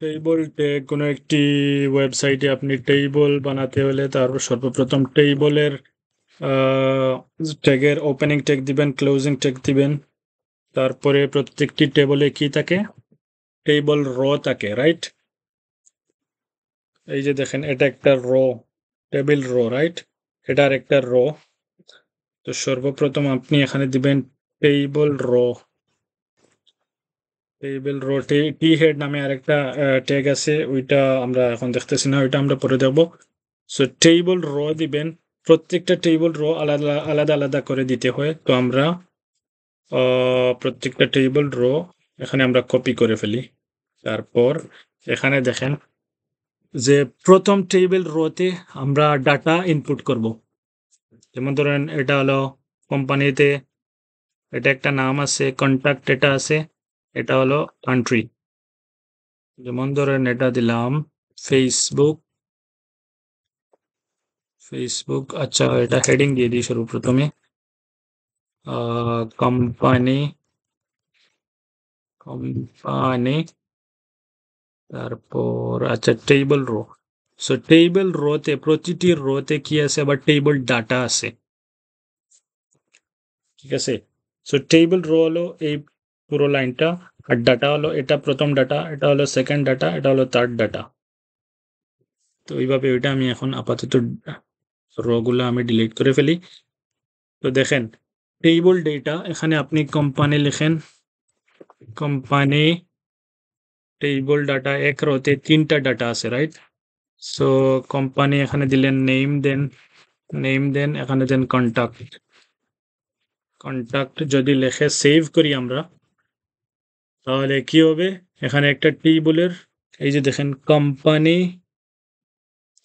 টেবল ট্যাগ কোনো একটি ওয়েবসাইটে আপনি টেবল বানাতে হলে তার সর্বপ্রথম টেবলের ট্যাগের ওপেনিং ট্যাগ দিবেন, ক্লোজিং ট্যাগ দিবেন। তারপরে প্রত্যেকটি টেবলে কি থাকে, টেবল র থাকে, রাইট? এই যে দেখেন এটা একটা র, টেবিল র, রাইট? এটার একটা র। তো সর্বপ্রথম আপনি এখানে দিবেন টেবল র। টেবিল রো টি হেড নামে আরেকটা ট্যাগ আছে, ওইটা আমরা এখন দেখতেছি না, ওইটা আমরা পরে দেখব। সো টেবল রো দিবেন। প্রত্যেকটা টেবল রো আলাদা আলাদা আলাদা করে দিতে হয়। তো আমরা প্রত্যেকটা টেবল রো এখানে আমরা কপি করে ফেলি। তারপর এখানে দেখেন যে প্রথম টেবিল রোতে আমরা ডাটা ইনপুট করব। যেমন ধরেন এটা হলো কোম্পানিতে, এটা একটা নাম আছে, কন্ট্যাক্ট এটা আছে, এটা হলো কান্ট্রি। যেমন ধরেন এটা দিলাম ফেসবুক। ফেসবুক, আচ্ছা এটা হেডিং দিয়ে দিই সর্বপ্রথমে। কোম্পানি, কোম্পানি, তারপর আচ্ছা টেবল রো। সো টেবল রোতে প্রতিটি রোতে কি আছে, আবার টেবল ডাটা আছে, ঠিক আছে? সো টেবল রো হলো এই পুরো লাইনটা, আর ডাটা হলো এটা প্রথম ডাটা, এটা হলো সেকেন্ড ডাটা, এটা হলো থার্ড ডাটা। তো এইভাবে ওইটা আমি এখন আপাতত রোগুলো আমি ডিলিট করে ফেলি। তো দেখেন টেবল ডেটা, এখানে আপনি কোম্পানি লিখেন, কোম্পানি টেবল ডাটা, এক রোতে তিনটা ডাটা আছে, রাইট? সো কোম্পানি এখানে দিলেন, নেম দেন, নেম দেন, এখানে দেন কন্ট্যাক্ট। কন্ট্যাক্ট যদি লেখে সেভ করি আমরা, তাহলে কি হবে, এখানে একটা টেবলের এই যে দেখেন কোম্পানি,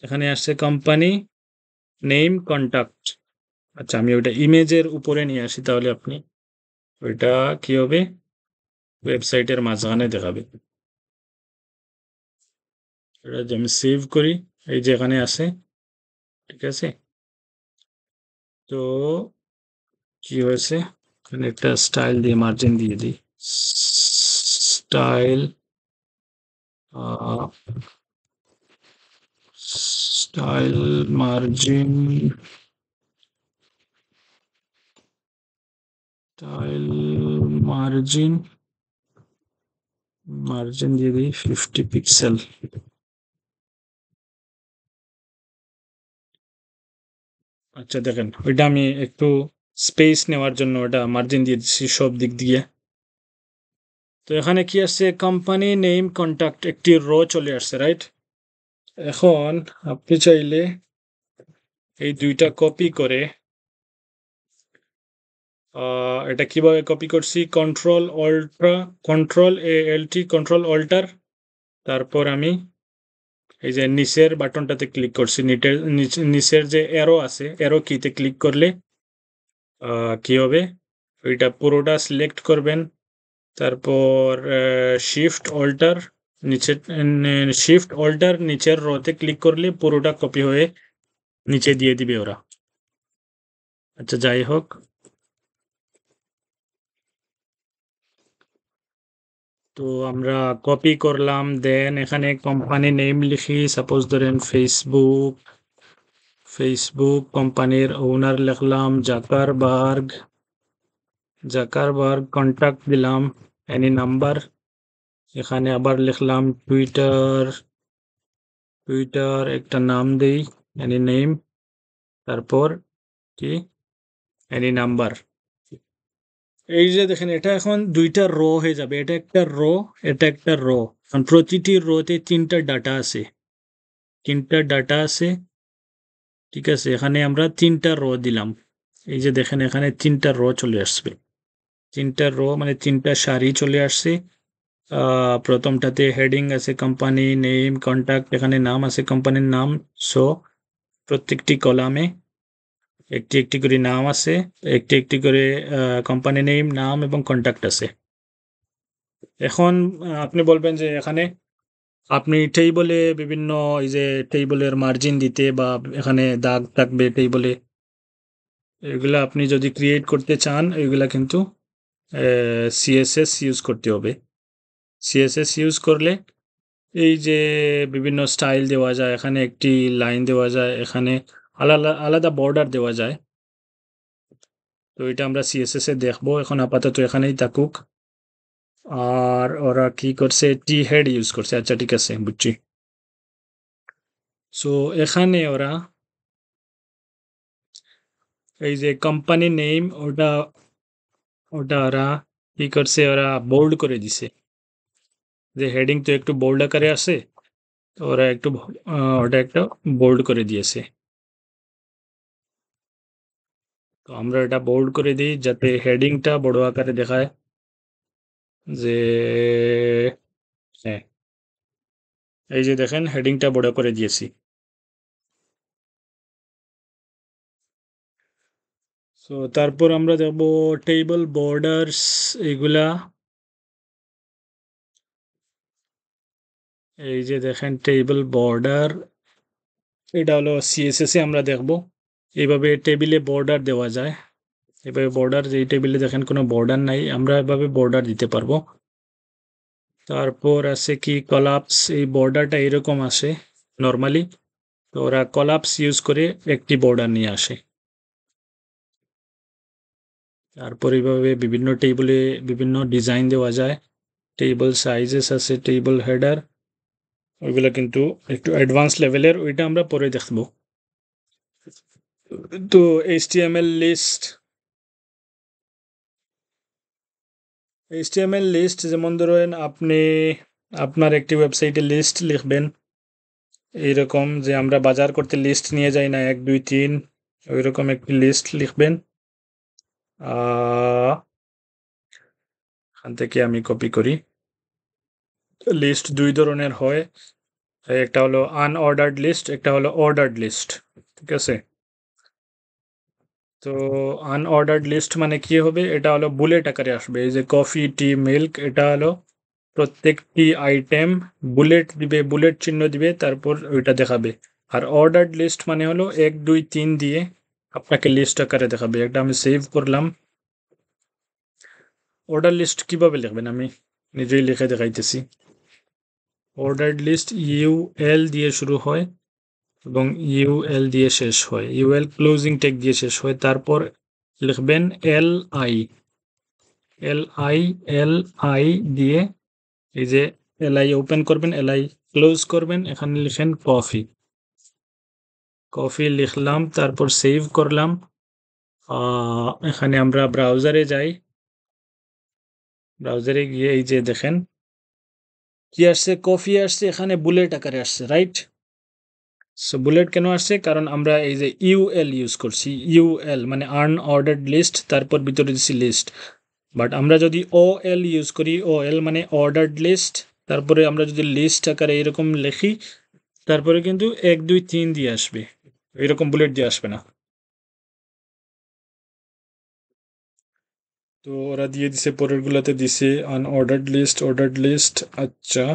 এখানে আসছে কোম্পানি নেম কন্ট্যাক্ট। আচ্ছা আমি ওইটা ইমেজের উপরে নিয়ে আসি, তাহলে আপনি ওইটা কি হবে, ওয়েবসাইটের মাঝখানে দেখাবে। এটা যদি আমি সেভ করি, এই যে এখানে আছে, ঠিক আছে? তো কি হয়েছে, এখানে একটা স্টাইল দিয়ে মার্জিন দিয়ে দিই, style, style margin, style margin, margin দিয়ে দিই 50 পিক্সেল। আচ্ছা দেখেন ওইটা আমি একটু স্পেস নেওয়ার জন্য ওটা মার্জিন দিয়ে দিচ্ছি সব দিক দিয়ে। তো এখানে কি আসছে, কোম্পানি নেম কন্ট্যাক্ট, একটি রো চলে আসছে, রাইট? এখন আপনি চাইলে এই দুইটা কপি করে, এটা কিভাবে কপি করছি, control alt, control ALT, control alt, তারপর আমি এই যে নিচের বাটনটাতে ক্লিক করছি, নিচের যে অ্যারো আছে, অ্যারো কিতে ক্লিক করলে কি হবে, ওইটা পুরোটা সিলেক্ট করবেন। তারপর শিফট অল্টার, নিচে শিফট অল্টার নিচের রোতে ক্লিক করলে পুরোটা কপি হয়ে নিচে দিয়ে দিবে ওরা। আচ্ছা যাই হোক, তো আমরা কপি করলাম, দেন এখানে কোম্পানি নেম লিখি, সাপোজ ধরেন ফেসবুক, ফেসবুক কোম্পানির ওনার লিখলাম জাকারবার্গ, জাকারবার্গ, কন্ট্যাক্ট দিলাম, এনি নাম্বার, এখানে আবার লিখলাম টুইটার, টুইটার একটা নাম দেই, এনি নেম, তারপর কি এনি নাম্বার। এই যে দেখেন এটা এখন দুইটা রো হয়ে যাবে, এটা একটা রো, এটা একটা রো। কারণ প্রতিটি রোতে তিনটা ডাটা আছে, তিনটা ডাটা আছে, ঠিক আছে? এখানে আমরা তিনটা রো দিলাম, এই যে দেখেন এখানে তিনটা রো চলে আসবে, তিনটা রো মানে তিনটা সারি চলে আসছে। প্রথমটাতে হেডিং আছে কোম্পানি নেম কন্ট্যাক্ট, এখানে নাম আছে কোম্পানির নাম। সো প্রত্যেকটি কলামে একটি একটি করে নাম আছে, একটি একটি করে কোম্পানি নেম, নাম এবং কন্ট্যাক্ট আছে। এখন আপনি বলবেন যে এখানে আপনি টেইবলে বিভিন্ন এই যে টেইবলের মার্জিন দিতে বা এখানে দাগ থাকবে টেইবলে, এগুলা আপনি যদি ক্রিয়েট করতে চান এগুলা কিন্তু সিএসএস ইউজ করতে হবে। সিএসএস ইউজ করলে এই যে বিভিন্ন স্টাইল দেওয়া যায়, এখানে একটি লাইন দেওয়া যায়, এখানে আলাদা আলাদা বর্ডার দেওয়া যায়। তো এটা আমরা সিএসএস এ দেখবো, এখন আপাতত এখানেই থাকুক। আর ওরা কি করছে, টি হেড ইউজ করছে, আচ্ছা ঠিক আছে বুঝছি। সো এখানে ওরা এই যে কোম্পানি নেম ওটা ওটা ওরা কি করছে, ওরা বোল্ড করে দিছে। যে হেডিং তো একটু বোল্ড আকারে আছে, তো ওরা একটু ওটা একটা বোল্ড করে দিয়েছে। তো আমরা এটা বোল্ড করে দিই যাতে হেডিংটা বড় আকারে দেখায়। যে হ্যাঁ, এই যে দেখেন হেডিংটা বড় করে দিয়েছি। সো তারপর আমরা দেখব টেবল বর্ডার্স, এগুলা এই যে দেখেন টেবল বর্ডার, এটা হলো সিএসএস এ আমরা দেখব এইভাবে টেবিলে বর্ডার দেওয়া যায়। এভাবে বর্ডার, যে টেবিলে দেখেন কোনো বর্ডার নাই, আমরা এভাবে বর্ডার দিতে পারবো। তারপর আছে কি কলাপস, এই বর্ডারটা এরকম আসে নর্মালি, তো ওরা কলাপস ইউজ করে একটি বর্ডার নিয়ে আসে। তারপর এইভাবে বিভিন্ন টেবিলে বিভিন্ন ডিজাইন দেওয়া যায়। টেবল সাইজেস আছে, টেবল হেডার, ওইগুলো কিন্তু একটু অ্যাডভান্স লেভেলের, ওইটা আমরা পরে দেখব। তো এইচটিএমএল লিস্ট, এইচটিএমএল লিস্ট যেমন ধরেন আপনি আপনার একটি ওয়েবসাইটে লিস্ট লিখবেন, এইরকম যে আমরা বাজার করতে লিস্ট নিয়ে যাই না 1 2 3, ওইরকম একটি লিস্ট লিখবেন। এখান থেকে আমি কপি করি। লিস্ট দুই ধরনের হয়, একটা হলো আনঅর্ডার্ড লিস্ট, একটা হলো অর্ডার্ড লিস্ট, ঠিক আছে। তো আনঅর্ডার্ড লিস্ট মানে কি হবে, এটা হলো বুলেট আকারে আসবে। এই যে কফি, টি, মিল্ক, এটা হলো প্রত্যেকটি আইটেম বুলেট দিবে, বুলেট চিহ্ন দিবে, তারপর ওইটা দেখাবে। আর অর্ডার্ড লিস্ট মানে হলো 1 2 3 দিয়ে আপনাকে লিস্ট আকারে দেখাবে। এটা আমি সেভ করলাম। অর্ডার লিস্ট কিভাবে লিখবেন আমি নিজেই লিখে দেখাইতেছি। অর্ডার্ড লিস্ট ইউএল দিয়ে শুরু হয় এবং ইউএল দিয়ে শেষ হয়, ইউএল ক্লোজিং ট্যাগ দিয়ে শেষ হয়। তারপর লিখবেন L I, L I, L I দিয়ে এই যে এল আই ওপেন করবেন, এল আই ক্লোজ করবেন, এখানে লিখেন কফি, কফি লিখলাম, তারপর সেভ করলাম। এখানে আমরা ব্রাউজারে যাই, ব্রাউজারে গিয়ে এই যে দেখেন কি আসছে, কফি আসছে, এখানে বুলেট আকারে আসছে, রাইট। সো বুলেট কেন আসছে, কারণ আমরা এই যে ইউএল ইউজ করছি, ইউএল মানে আনঅর্ডার্ড লিস্ট, তারপর ভিতরে দিচ্ছি লিস্ট। বাট আমরা যদি ও এল ইউজ করি, ও এল মানে অর্ডার্ড লিস্ট, তারপরে আমরা যদি লিস্ট আকারে এরকম লিখি, তারপরে কিন্তু 1 2 3 দিয়ে আসবে, এরকম বুলেট দিয়ে আসবে না। তো ওরা দিয়ে দিছে, পরের গুলাতে দিছে আনঅর্ডার্ড লিস্ট, অর্ডার্ড লিস্ট। আচ্ছা,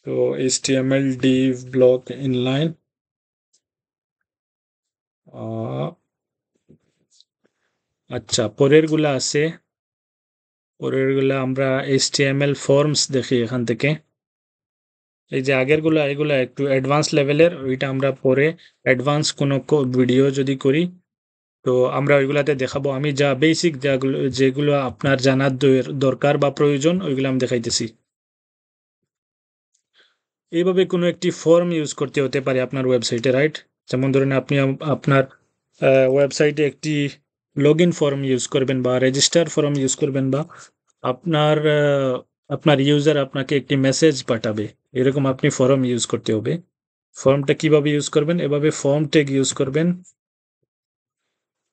তো HTML div block inline, আচ্ছা পরের গুলা আছে, পরের গুলা আমরা HTML ফর্মস দেখি এখান থেকে। এই যে আগের গুলা, এগুলা একটু অ্যাডভান্স লেভেলের, ওইটা আমরা পরে অ্যাডভান্স কোনো ভিডিও যদি করি তো আমরা ওইগুলাতে দেখাবো। আমি যা বেসিক যেগুলো আপনার জানার দরকার বা প্রয়োজন, ওইগুলো আমি দেখাইতেছি। এইভাবে কোনো একটি ফর্ম ইউজ করতে হতে পারে আপনার ওয়েবসাইটে, রাইট। যেমন ধরেন আপনি আপনার ওয়েবসাইটে একটি লগ ইন ফর্ম ইউজ করবেন বা রেজিস্টার ফর্ম ইউজ করবেন, বা আপনার আপনার ইউজার আপনাকে একটি মেসেজ পাঠাবে, এরকম আপনি ফর্ম ইউজ করতে হবে। ফর্মটা কিভাবে ইউজ করবেন, এভাবে ফর্ম ট্যাগ ইউজ করবেন।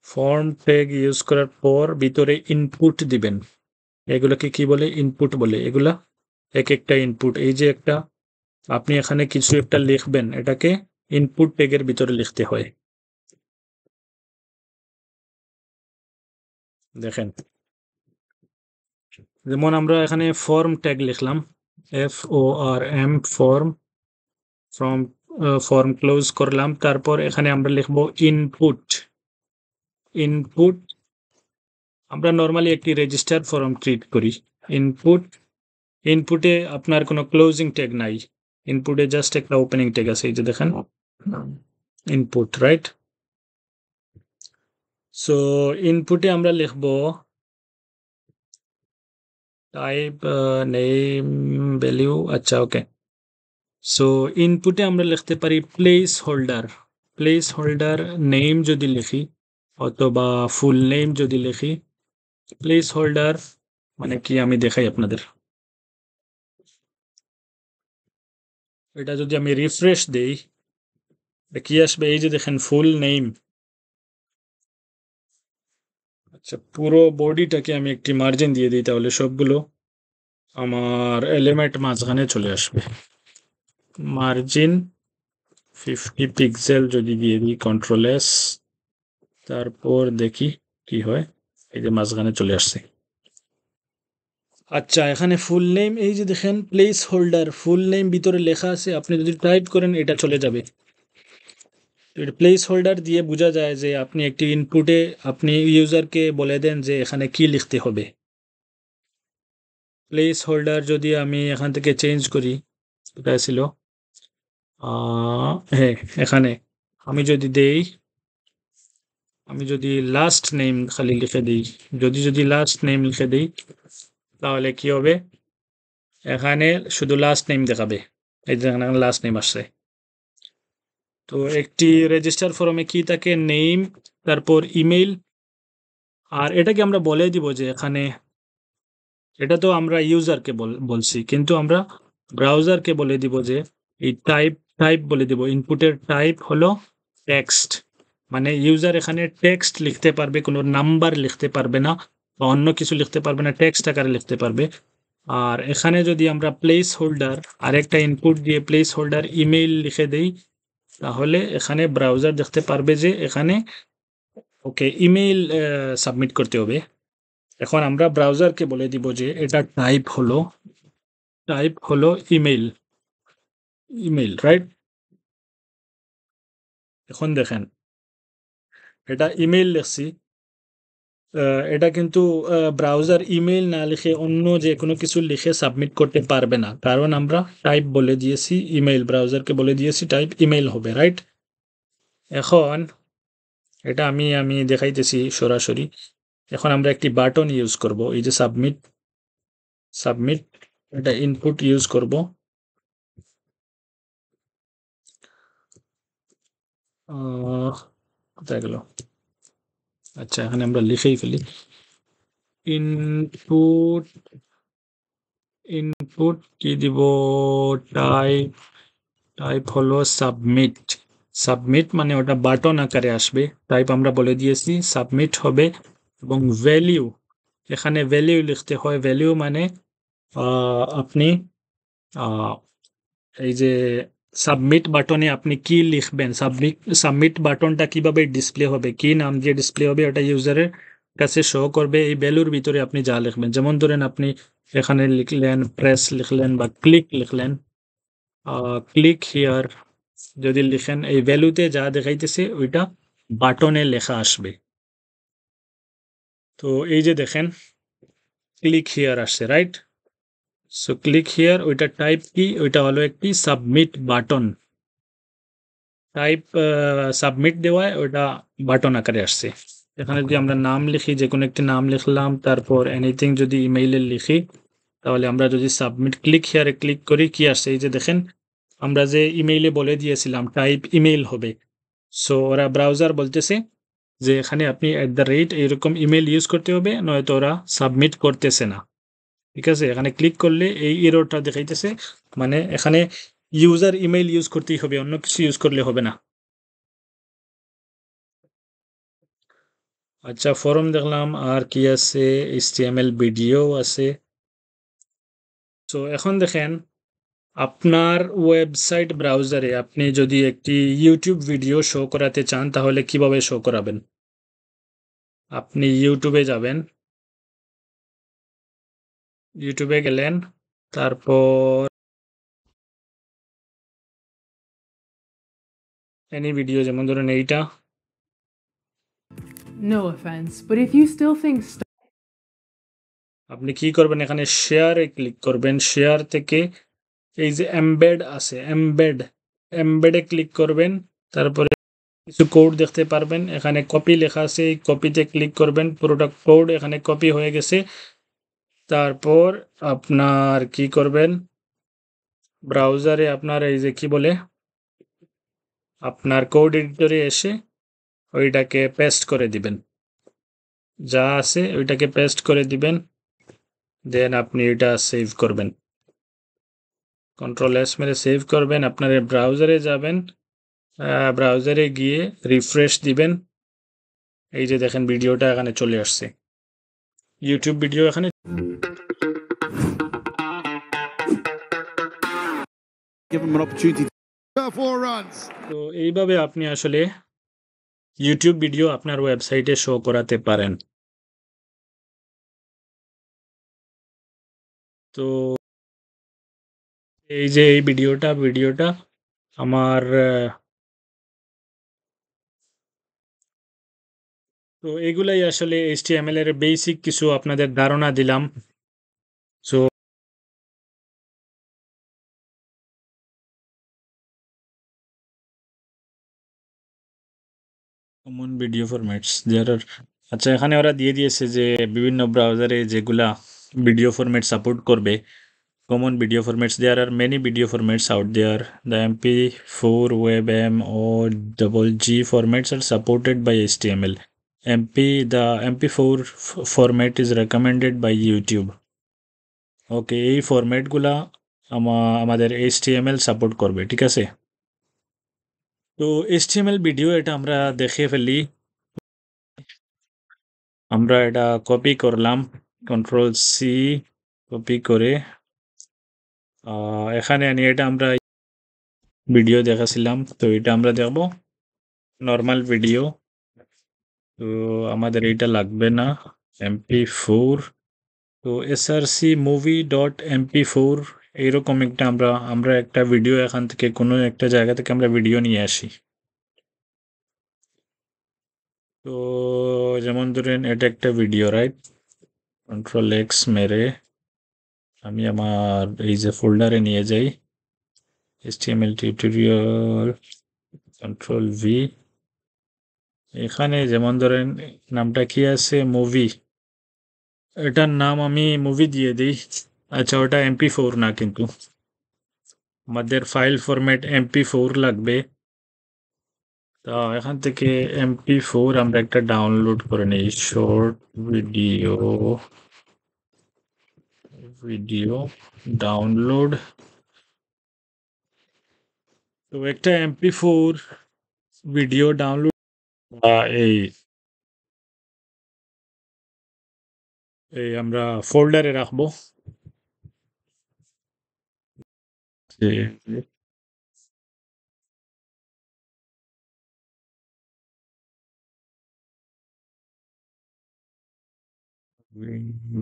ফর্ম ট্যাগ ইউজ করার পর ভিতরে ইনপুট দিবেন, এগুলোকে কি বলে, ইনপুট বলে। এগুলা এক একটা ইনপুট, এই যে একটা আপনি এখানে কিছু একটা লিখবেন, এটাকে ইনপুট ট্যাগের ভিতরে লিখতে হয়। দেখেন, যেমন আমরা এখানে ফর্ম ট্যাগ লিখলাম, FORM, form, from form close করলাম। তারপর এখানে আমরা লিখবো ইনপুট। ইনপুট আমরা নর্মালি একটি রেজিস্টার ফর্ম ট্রিট করি। ইনপুট, ইনপুটে আপনার কোনো ক্লোজিং ট্যাগ নাই, ইনপুটে জাস্ট একটা ওপেনিং ট্যাগ আছে, এই যে দেখেন ইনপুট, রাইট? সো ইনপুটে আমরা লিখব টাইপ নেম ভ্যালু, আচ্ছা ওকে। সো ইনপুটে আমরা লিখতে পারি place holder. Place holder name যদি লিখি অথবা ফুল নেম যদি লিখি, প্লেস হোল্ডার মানে কি আমি দেখাই আপনাদের। এটা যদি আমি রিফ্রেশ দেই কি আসবে, এই যে দেখেন ফুল নেম। আচ্ছা, পুরো বডিটাকে আমি একটি মার্জিন দিয়ে দিই, তাহলে সবগুলো আমার এলিমেন্ট মাঝখানে চলে আসবে। মার্জিন 50 পিক্সেল যদি দিয়ে দিই, কন্ট্রোল এস, তারপর দেখি কি হয়, এই যে মাঝখানে চলে আসছে। আচ্ছা, এখানে ফুল নেম, এই যে দেখেন প্লেস হোল্ডার, ফুল নেম ভিতরে লেখা আছে, আপনি যদি টাইপ করেন এটা চলে যাবে। প্লেস হোল্ডার দিয়ে বোঝা যায় যে আপনি একটি ইনপুটে আপনি ইউজারকে বলে দেন যে এখানে কি লিখতে হবে। প্লেস হোল্ডার যদি আমি এখান থেকে চেঞ্জ করি, কোথায় ছিল, হ্যাঁ এখানে, আমি যদি দেই, আমি যদি লাস্ট নেম খালি লিখে দিই, যদি লাস্ট নেম লিখে দিই, তাহলে কি হবে, এখানে শুধু লাস্ট নেম দেখাবে, এই যে এখানে লাস্ট নেম আসছে। তো একটি রেজিস্টার ফর্মে কি থাকে, নেম, তারপর ইমেল, আর এটাকে আমরা বলে দিব যে এখানে, এটা তো আমরা ইউজারকে বলছি, কিন্তু আমরা ব্রাউজারকে বলে দিব যে এই টাইপ বলে দিব, ইনপুটের টাইপ হলো টেক্সট, মানে ইউজার এখানে টেক্সট লিখতে পারবে, কোনো নাম্বার লিখতে পারবে না বা অন্য কিছু লিখতে পারবে না, টেক্সট আকারে লিখতে পারবে। আর এখানে যদি আমরা প্লেস হোল্ডার আরেকটা ইনপুট দিয়ে প্লেস হোল্ডার ইমেইল লিখে দেই, তাহলে এখানে ব্রাউজার দেখতে পারবে যে এখানে ওকে ইমেইল সাবমিট করতে হবে। এখন আমরা ব্রাউজারকে বলে দিব যে এটা টাইপ হলো ইমেইল, রাইট? এখন দেখেন, এটা ইমেইল লিখছি, এটা কিন্তু ব্রাউজার ইমেইল না লিখে অন্য যে কোনো কিছু লিখে সাবমিট করতে পারবে না, কারণ আমরা টাইপ বলে দিয়েছি ইমেইল, ব্রাউজারকে বলে দিয়েছি টাইপ ইমেইল হবে, রাইট? এখন এটা আমি দেখাইতেছি সরাসরি। এখন আমরা একটি বাটন ইউজ করব, এই যে সাবমিট, এটা ইনপুট ইউজ করব। কোথায় গেল, আচ্ছা এখানে আমরা লিখেই ফেলি, ইনপুট কি দিব, টাইপ হলো সাবমিট মানে ওটা বাটন আকারে আসবে, টাইপ আমরা বলে দিয়েছি সাবমিট হবে। এবং ভ্যালিউ, এখানে ভ্যালিউ লিখতে হয়, ভ্যালিউ মানে আপনি এই যে সাবমিট বাটনে আপনি কি লিখবেন, সাবমিট বাটনটা কিভাবে ডিসপ্লে হবে, কি নাম দিয়ে ডিসপ্লে হবে, ওটা ইউজারের কাছে শো করবে, এই ভ্যালুর ভিতরে আপনি যা লিখবেন, যেমন ধরেন আপনি এখানে লিখলেন প্রেস লিখলেন বা ক্লিক লিখলেন, ক্লিক হিয়ার যদি লিখেন, এই ভ্যালুতে যা দেখাইতেছে ওইটা বাটনে লেখা আসবে। তো এই যে দেখেন ক্লিক হিয়ার আসছে, রাইট? সো ক্লিক হিয়ার, ওইটা টাইপ কি, ওইটা হলো একটি সাবমিট বাটন, টাইপ সাবমিট দেওয়ায় ওইটা বাটন আকারে আসছে। এখানে যদি আমরা নাম লিখি, যে কোনো একটি নাম লিখলাম, তারপর এনিথিং যদি ইমেইলে লিখি, তাহলে আমরা যদি সাবমিট ক্লিক হিয়ারে ক্লিক করি, কি আসছে, এই যে দেখেন আমরা যে ইমেইলে বলে দিয়েছিলাম টাইপ ইমেইল হবে, সো ওরা ব্রাউজার বলতেছে যে এখানে আপনি এইরকম ইমেইল ইউজ করতে হবে, নয়তো ওরা সাবমিট করতেছে না। ঠিক আছে, এখানে ক্লিক করলে এই এররটা দেখাইতেছে, মানে এখানে ইউজার ইমেইল ইউজ করতেই হবে, অন্য কিছু ইউজ করলে হবে না। আচ্ছা, ফরম দেখলাম, আর কি আছে, HTML ভিডিও আছে। সো এখন দেখেন আপনার ওয়েবসাইট ব্রাউজারে আপনি যদি একটি ইউটিউব ভিডিও শো করাতে চান তাহলে কিভাবে শো করাবেন? আপনি ইউটিউবে যাবেন। ইউটিউবে গেলেন, তারপর এনি ভিডিও, যেমন ধরুন এইটা। No offense, but if you still think আপনি কি করবেন, এখানে শেয়ারে ক্লিক করবেন। শেয়ার থেকে এই যে এমবেড আছে, এমবেডে ক্লিক করবেন। তারপরে কিছু কোড দেখতে পারবেন, এখানে কপি লেখা আছে, এই কপিতে ক্লিক করবেন। পুরোটা কোড এখানে কপি হয়ে গেছে। তারপর আপনার কি করবেন, ব্রাউজারে আপনার এই যে কি বলে, আপনার কোড এডিটরে এসে ওইটাকে পেস্ট করে দিবেন। যা আছে ওইটাকে পেস্ট করে দিবেন, দেন আপনি এটা সেভ করবেন। কন্ট্রোল এস মেরে সেভ করবেন। আপনার ব্রাউজারে যাবেন, ব্রাউজারে গিয়ে রিফ্রেশ দিবেন। এই যে দেখেন ভিডিওটা এখানে চলে আসছে, ইউটিউব ভিডিও এখানে। Give him an opportunity. 4 runs. তো এইভাবে আপনি আসলে ইউটিউব ভিডিও আপনার ওয়েবসাইটে শো করাতে পারেন। তো এই যে এই ভিডিওটা আমার তো এগুলাই আসলে HTML এর বেসিক কিছু আপনাদের ধারণা দিলাম। সো কমন ভিডিও ফরম্যাটস দেয়ার আর, আচ্ছা এখানে ওরা দিয়ে দিয়েছে যে বিভিন্ন ব্রাউজারে যেগুলা ভিডিও ফরম্যাট সাপোর্ট করবে। Common video formats. There are many video formats out there. The MP4, WebM, or double G formats are supported by HTML. The MP4 format is recommended by YouTube. ওকে, এই ফরম্যাটগুলা আমাদের HTML সাপোর্ট করবে, ঠিক আছে? তো HTML ভিডিও এটা আমরা দেখে ফেলি। আমরা এটা কপি করলাম, কন্ট্রোল সি, কপি করে এখানে আনি। এটা আমরা ভিডিও দেখাছিলাম, তো এটা আমরা দেখব নর্মাল ভিডিও। তো আমাদের এইটা লাগবে না, MP4। তো srcmovie.mp4 এইরকম একটা আমরা একটা ভিডিও এখান থেকে কোনো একটা জায়গা থেকে আমরা ভিডিও নিয়ে আসি। তো যেমন ধরেন এটা একটা ভিডিও, রাইট? কন্ট্রোল এক্স মেরে আমি আমার এই যে ফোল্ডারে নিয়ে যাই, HTML টিউটোরিয়াল, কন্ট্রোল ভি। এখানে যেমন ধরেন নামটা কি আছে, মুভি, এটার নাম আমি মুভি দিয়ে দিই। আচ্ছা, ওটা MP4 না, কিন্তু আমাদের ফাইল ফরম্যাট MP4 লাগবে। তো এখান থেকে MP4 আমরা একটা ডাউনলোড করে নিই, শর্ট ভিডিও ডাউনলোড। তো একটা MP4 ভিডিও ডাউনলোড এই এই আমরা ফোল্ডারে রাখবো।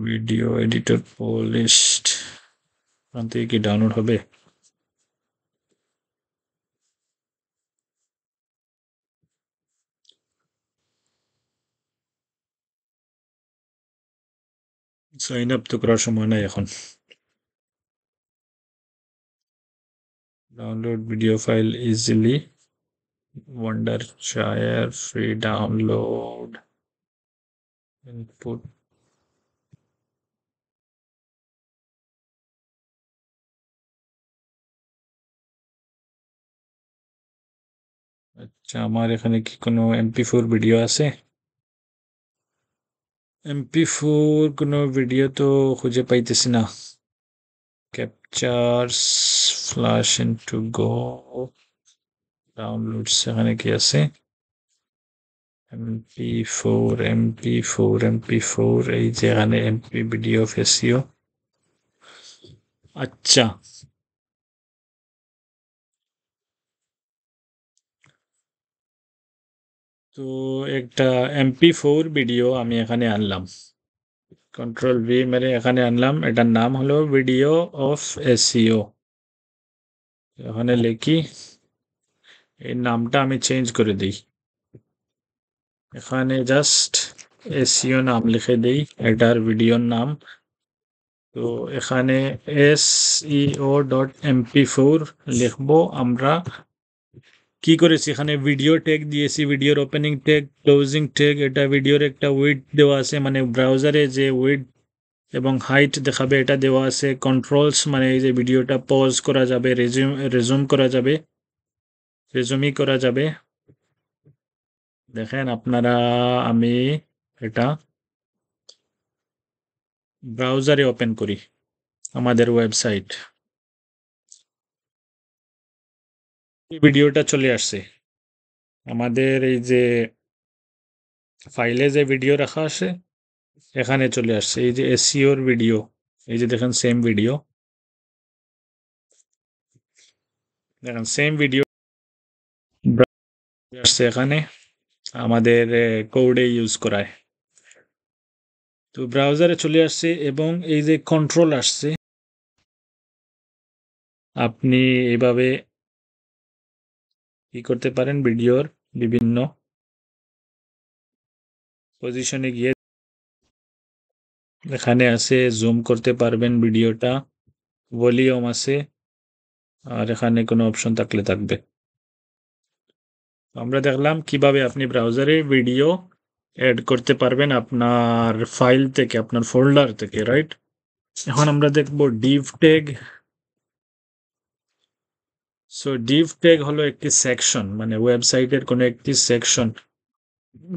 ভিডিও এডিটর পলিশড, ওখান থেকে কি ডাউনলোড হবে? সাইন আপ তো করার সময় নাই এখন। Download video file easily, Wondershare free download, input। আচ্ছা, আমার এখানে কি কোনো MP4 ভিডিও আছে? MP4 কোনো ভিডিও তো খুঁজে পাইতেছি না। ক্যাপচার্স, ফ্ল্যাশ ইনটু গো, ডাউনলোডস, এখানে কি আছে? MP4 এই যে এখানে MP ভিডিও ফেসিও। আচ্ছা, তো একটা MP4 ভিডিও আমি এখানে আনলাম, কন্ট্রোল ভি মেরে এখানে আনলাম, এটার নাম হলো ভিডিও অফ এসইও। এখানে লিখি, এই নামটা আমি চেঞ্জ করে দিই, এখানে জাস্ট এসইও নাম লিখে দিই, এটার ভিডিওর নাম। তো এখানে SEO.mp4 লিখবো। আমরা কি করেছি, এখানে ভিডিও ট্যাগ দিয়েছি, ভিডিওর ওপেনিং ট্যাগ, ক্লোজিং ট্যাগ, এটা ভিডিওর একটা উইডথ দেওয়া আছে, মানে ব্রাউজারে যে উইডথ এবং হাইট দেখাবে এটা দেওয়া আছে। কন্ট্রোলস মানে এই যে ভিডিওটা পজ করা যাবে, রেজুম করা যাবে, রেজুমি করা যাবে। দেখেন আপনারা, আমি এটা ব্রাউজারে ওপেন করি, আমাদের ওয়েবসাইট, এই ভিডিওটা চলে আসছে আমাদের এই যে ফাইলে যে ভিডিও রাখা আছে এখানে চলে আসছে, এই যে এসইওর ভিডিও, এই যে দেখেন সেম ভিডিও, দেখেন সেম ভিডিও আসছে এখানে আমাদের কোডে ইউজ করায়। তো ব্রাউজারে চলে আসছে এবং এই যে কন্ট্রোল আসছে, আপনি এইভাবে কি করতে পারেন, ভিডিওর বিভিন্ন পজিশনে গিয়ে এখানে আছে জুম করতে পারবেন ভিডিওটা, ভলিউম আছে, আর এখানে কোনো অপশন থাকলে থাকবে। আমরা দেখলাম কিভাবে আপনি ব্রাউজারে ভিডিও অ্যাড করতে পারবেন আপনার ফাইল থেকে, আপনার ফোল্ডার থেকে, রাইট? এখন আমরা দেখব Depp tag. So Depp tag হলো একটি সেকশন, মানে ওয়েবসাইটের কোনো একটি সেকশন,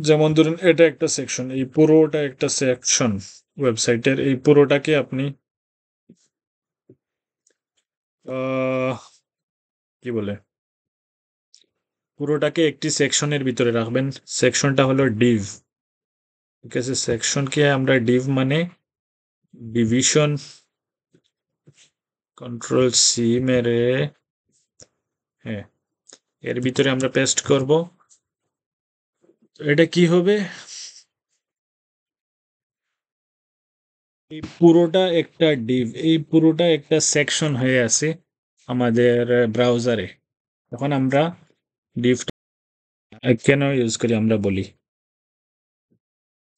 যেমন ধরুন এটা একটা সেকশন, এই পুরোটা একটা সেকশন ওয়েবসাইটের, এই পুরোটাকে আপনি কি বলে, পুরোটাকে একটি সেকশনের ভিতরে রাখবেন, সেকশনটা হলো ডিভ। ঠিক আছে, সেকশনকে আমরা ডিভ মানে ডিভিশন, কন্ট্রোল সি মেরে, হ্যাঁ, এর ভিতরে আমরা পেস্ট করব। এটা কি হবে, এই পুরোটা একটা ডিভ, এই পুরোটা একটা সেকশন হয়ে আছে আমাদের ব্রাউজারে। এখন আমরা ডিভ কেন ইউজ করি আমরা বলি,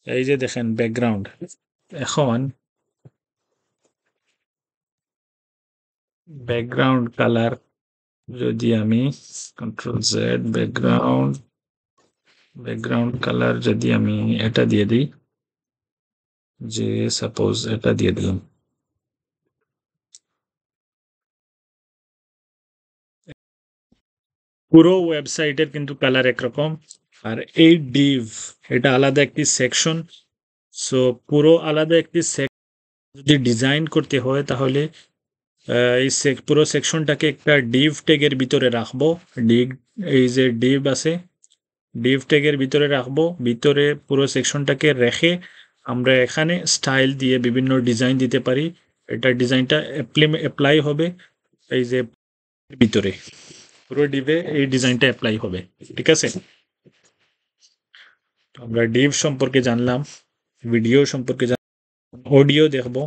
এই যে দেখেন ব্যাকগ্রাউন্ড, এখন ব্যাকগ্রাউন্ড কালার যদি আমি কন্ট্রোল জেড, ব্যাকগ্রাউন্ড কালার যদি আমি এটা দিয়ে দিই, যে সাপোজ এটা দিয়ে দিলাম, পুরো ওয়েবসাইটের কিন্তু কালার একরকম, আর এই ডিভ এটা আলাদা একটি সেকশন। সো পুরো আলাদা একটি যদি ডিজাইন করতে হয় তাহলে এই পুরো সেকশনটাকে একটা ডিভ ট্যাগের ভিতরে রাখবো। ডিভ, এই যে ডিভ আছে, ডিভ ট্যাগের ভিতরে রাখবো, ভিতরে পুরো সেকশনটাকে রেখে আমরা এখানে স্টাইল দিয়ে বিভিন্ন ডিজাইন দিতে পারি। এটা ডিজাইনটা অ্যাপ্লাই হবে এই যে ভিতরে, পুরো ডিভে এই ডিজাইনটা অ্যাপ্লাই হবে। ঠিক আছে, আমরা ডিভ সম্পর্কে জানলাম, ভিডিও সম্পর্কে জানলাম, অডিও দেখব।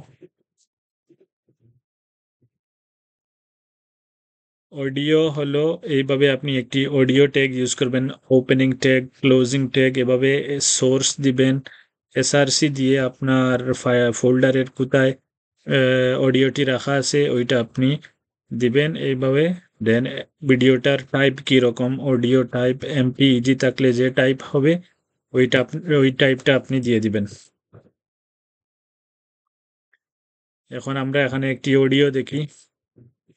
অডিও হলো এইভাবে আপনি একটি অডিও ট্যাগ ইউজ করবেন, ওপেনিং ট্যাগ, ক্লোজিং ট্যাগ, এভাবে সোর্স দিবেন, এসআরসি দিয়ে আপনার ফোল্ডারের কোথায় অডিওটি রাখা আছে ওইটা আপনি দিবেন এইভাবে। দেন ভিডিওটার টাইপ কি রকম, অডিও টাইপ এমপিইজি থাকলে যে টাইপ হবে ওইটা ওই টাইপটা আপনি দিয়ে দিবেন। এখন আমরা এখানে একটি অডিও দেখি,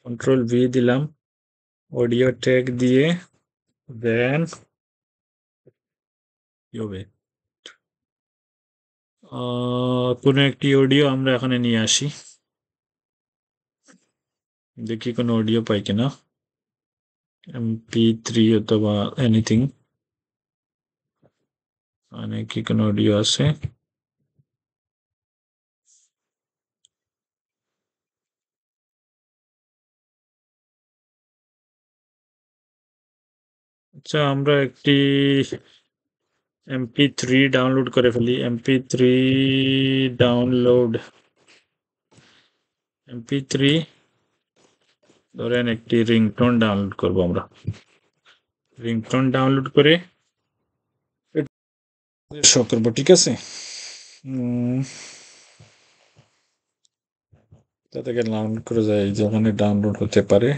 কন্ট্রোল ভি দিলাম, অডিও ট্যাগ দিয়ে, দেন কি হবে, কোনো একটি অডিও আমরা এখানে নিয়ে আসি, দেখি কোনো অডিও পাই কিনা, MP3 অথবা এনিথিং, মানে কি কোনো অডিও আছে। আচ্ছা, আমরা একটি MP3 ডাউনলোড করে ফেলি। MP3 ডাউনলোড, MP3 ধরেন একটি রিংটোন ডাউনলোড করব আমরা। রিংটোন ডাউনলোড করে শো করবো, ঠিক আছে? তা থেকে ডাউনলোড করে যায়, যেখানে ডাউনলোড হতে পারে।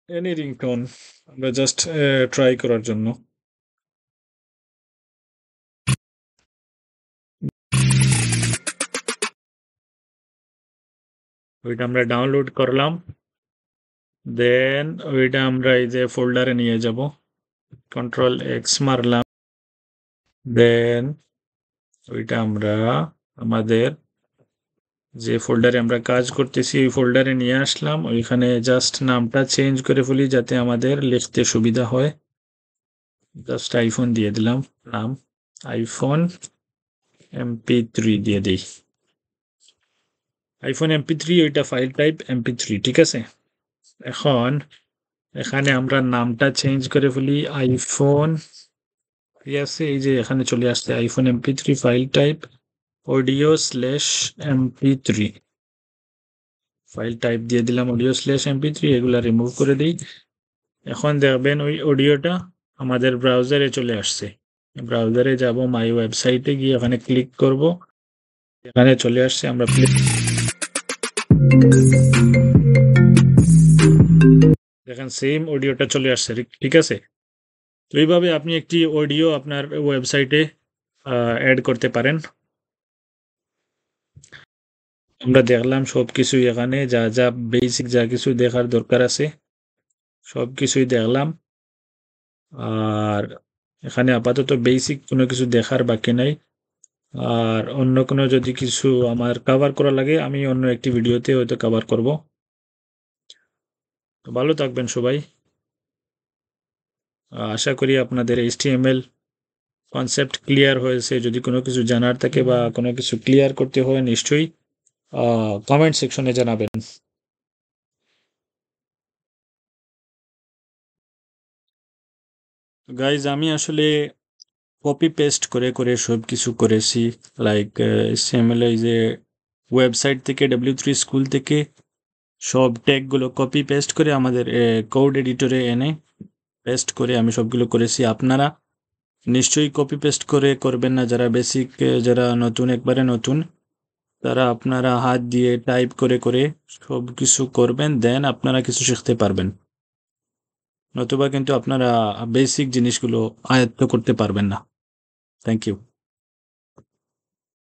এনি রিংটোন আমরা জাস্ট ট্রাই করার জন্য। ওইটা আমরা ডাউনলোড করলাম, দেন ওইটা আমরা এই যে ফোল্ডারে নিয়ে যাব, Ctrl+X মারলাম, দেন ওইটা আমরা আমাদের যে ফোল্ডারে আমরা কাজ করতেছি ওই ফোল্ডারে নিয়ে আসলাম। ওইখানে জাস্ট নামটা চেঞ্জ করে ফেলি যাতে আমাদের লিখতে সুবিধা হয়। জাস্ট আইফোন দিয়ে দিলাম নাম, আইফোন MP3 দিয়ে দিই। আইফোন MP3, ওইটা ফাইল টাইপ MP3, ঠিক আছে? এখন এখানে আমরা নামটা চেঞ্জ করে ফেলি, আইফোন, ঠিক আছে? এই যে এখানে চলে আসছে iPhone MP3 file type audio/mp3, file type দিয়ে দিলাম audio/mp3। এগুলা রিমুভ করে দিই। এখন দেখবেন ওই অডিওটা আমাদের ব্রাউজারে চলে আসছে। ব্রাউজারে যাব, মাই ওয়েবসাইটে গিয়ে এখানে ক্লিক করব, এখানে চলে আসছে। আমরা দেখেন সেম অডিওটা চলে আসছে, ঠিক আছে? তো এইভাবে আপনি একটি অডিও আপনার ওয়েবসাইটে অ্যাড করতে পারেন। আমরা দেখলাম সব কিছুই, এখানে যা যা বেসিক যা কিছু দেখার দরকার আছে সব কিছুই দেখলাম। আর এখানে আপাতত বেসিক কোনো কিছু দেখার বাকি নাই। আর অন্য কোনো যদি কিছু আমার কভার করা লাগে আমি অন্য একটি ভিডিওতে হয়তো কভার করব। তো ভালো থাকবেন সবাই। আশা করি আপনাদের HTML কনসেপ্ট ক্লিয়ার হয়েছে। যদি কোনো কিছু জানার থাকে বা কোনো কিছু ক্লিয়ার করতে হয় নিশ্চয়ই কমেন্ট সেকশনে জানাবেন। গাইজ আমি আসলে কপি পেস্ট করে করে সব কিছু করেছি, লাইক HTML এই যে ওয়েবসাইট থেকে W3 স্কুল থেকে সব ট্যাগগুলো কপি পেস্ট করে আমাদের কোড এডিটরে এনে পেস্ট করে আমি সবগুলো করেছি। আপনারা নিশ্চয়ই কপি পেস্ট করে করবেন না, যারা বেসিক, যারা নতুন, একবারে নতুন, তারা আপনারা হাত দিয়ে টাইপ করে করে সব কিছু করবেন, দেন আপনারা কিছু শিখতে পারবেন। নতুবা কিন্তু আপনারা বেসিক জিনিসগুলো আয়ত্ত করতে পারবেন না। Thank you.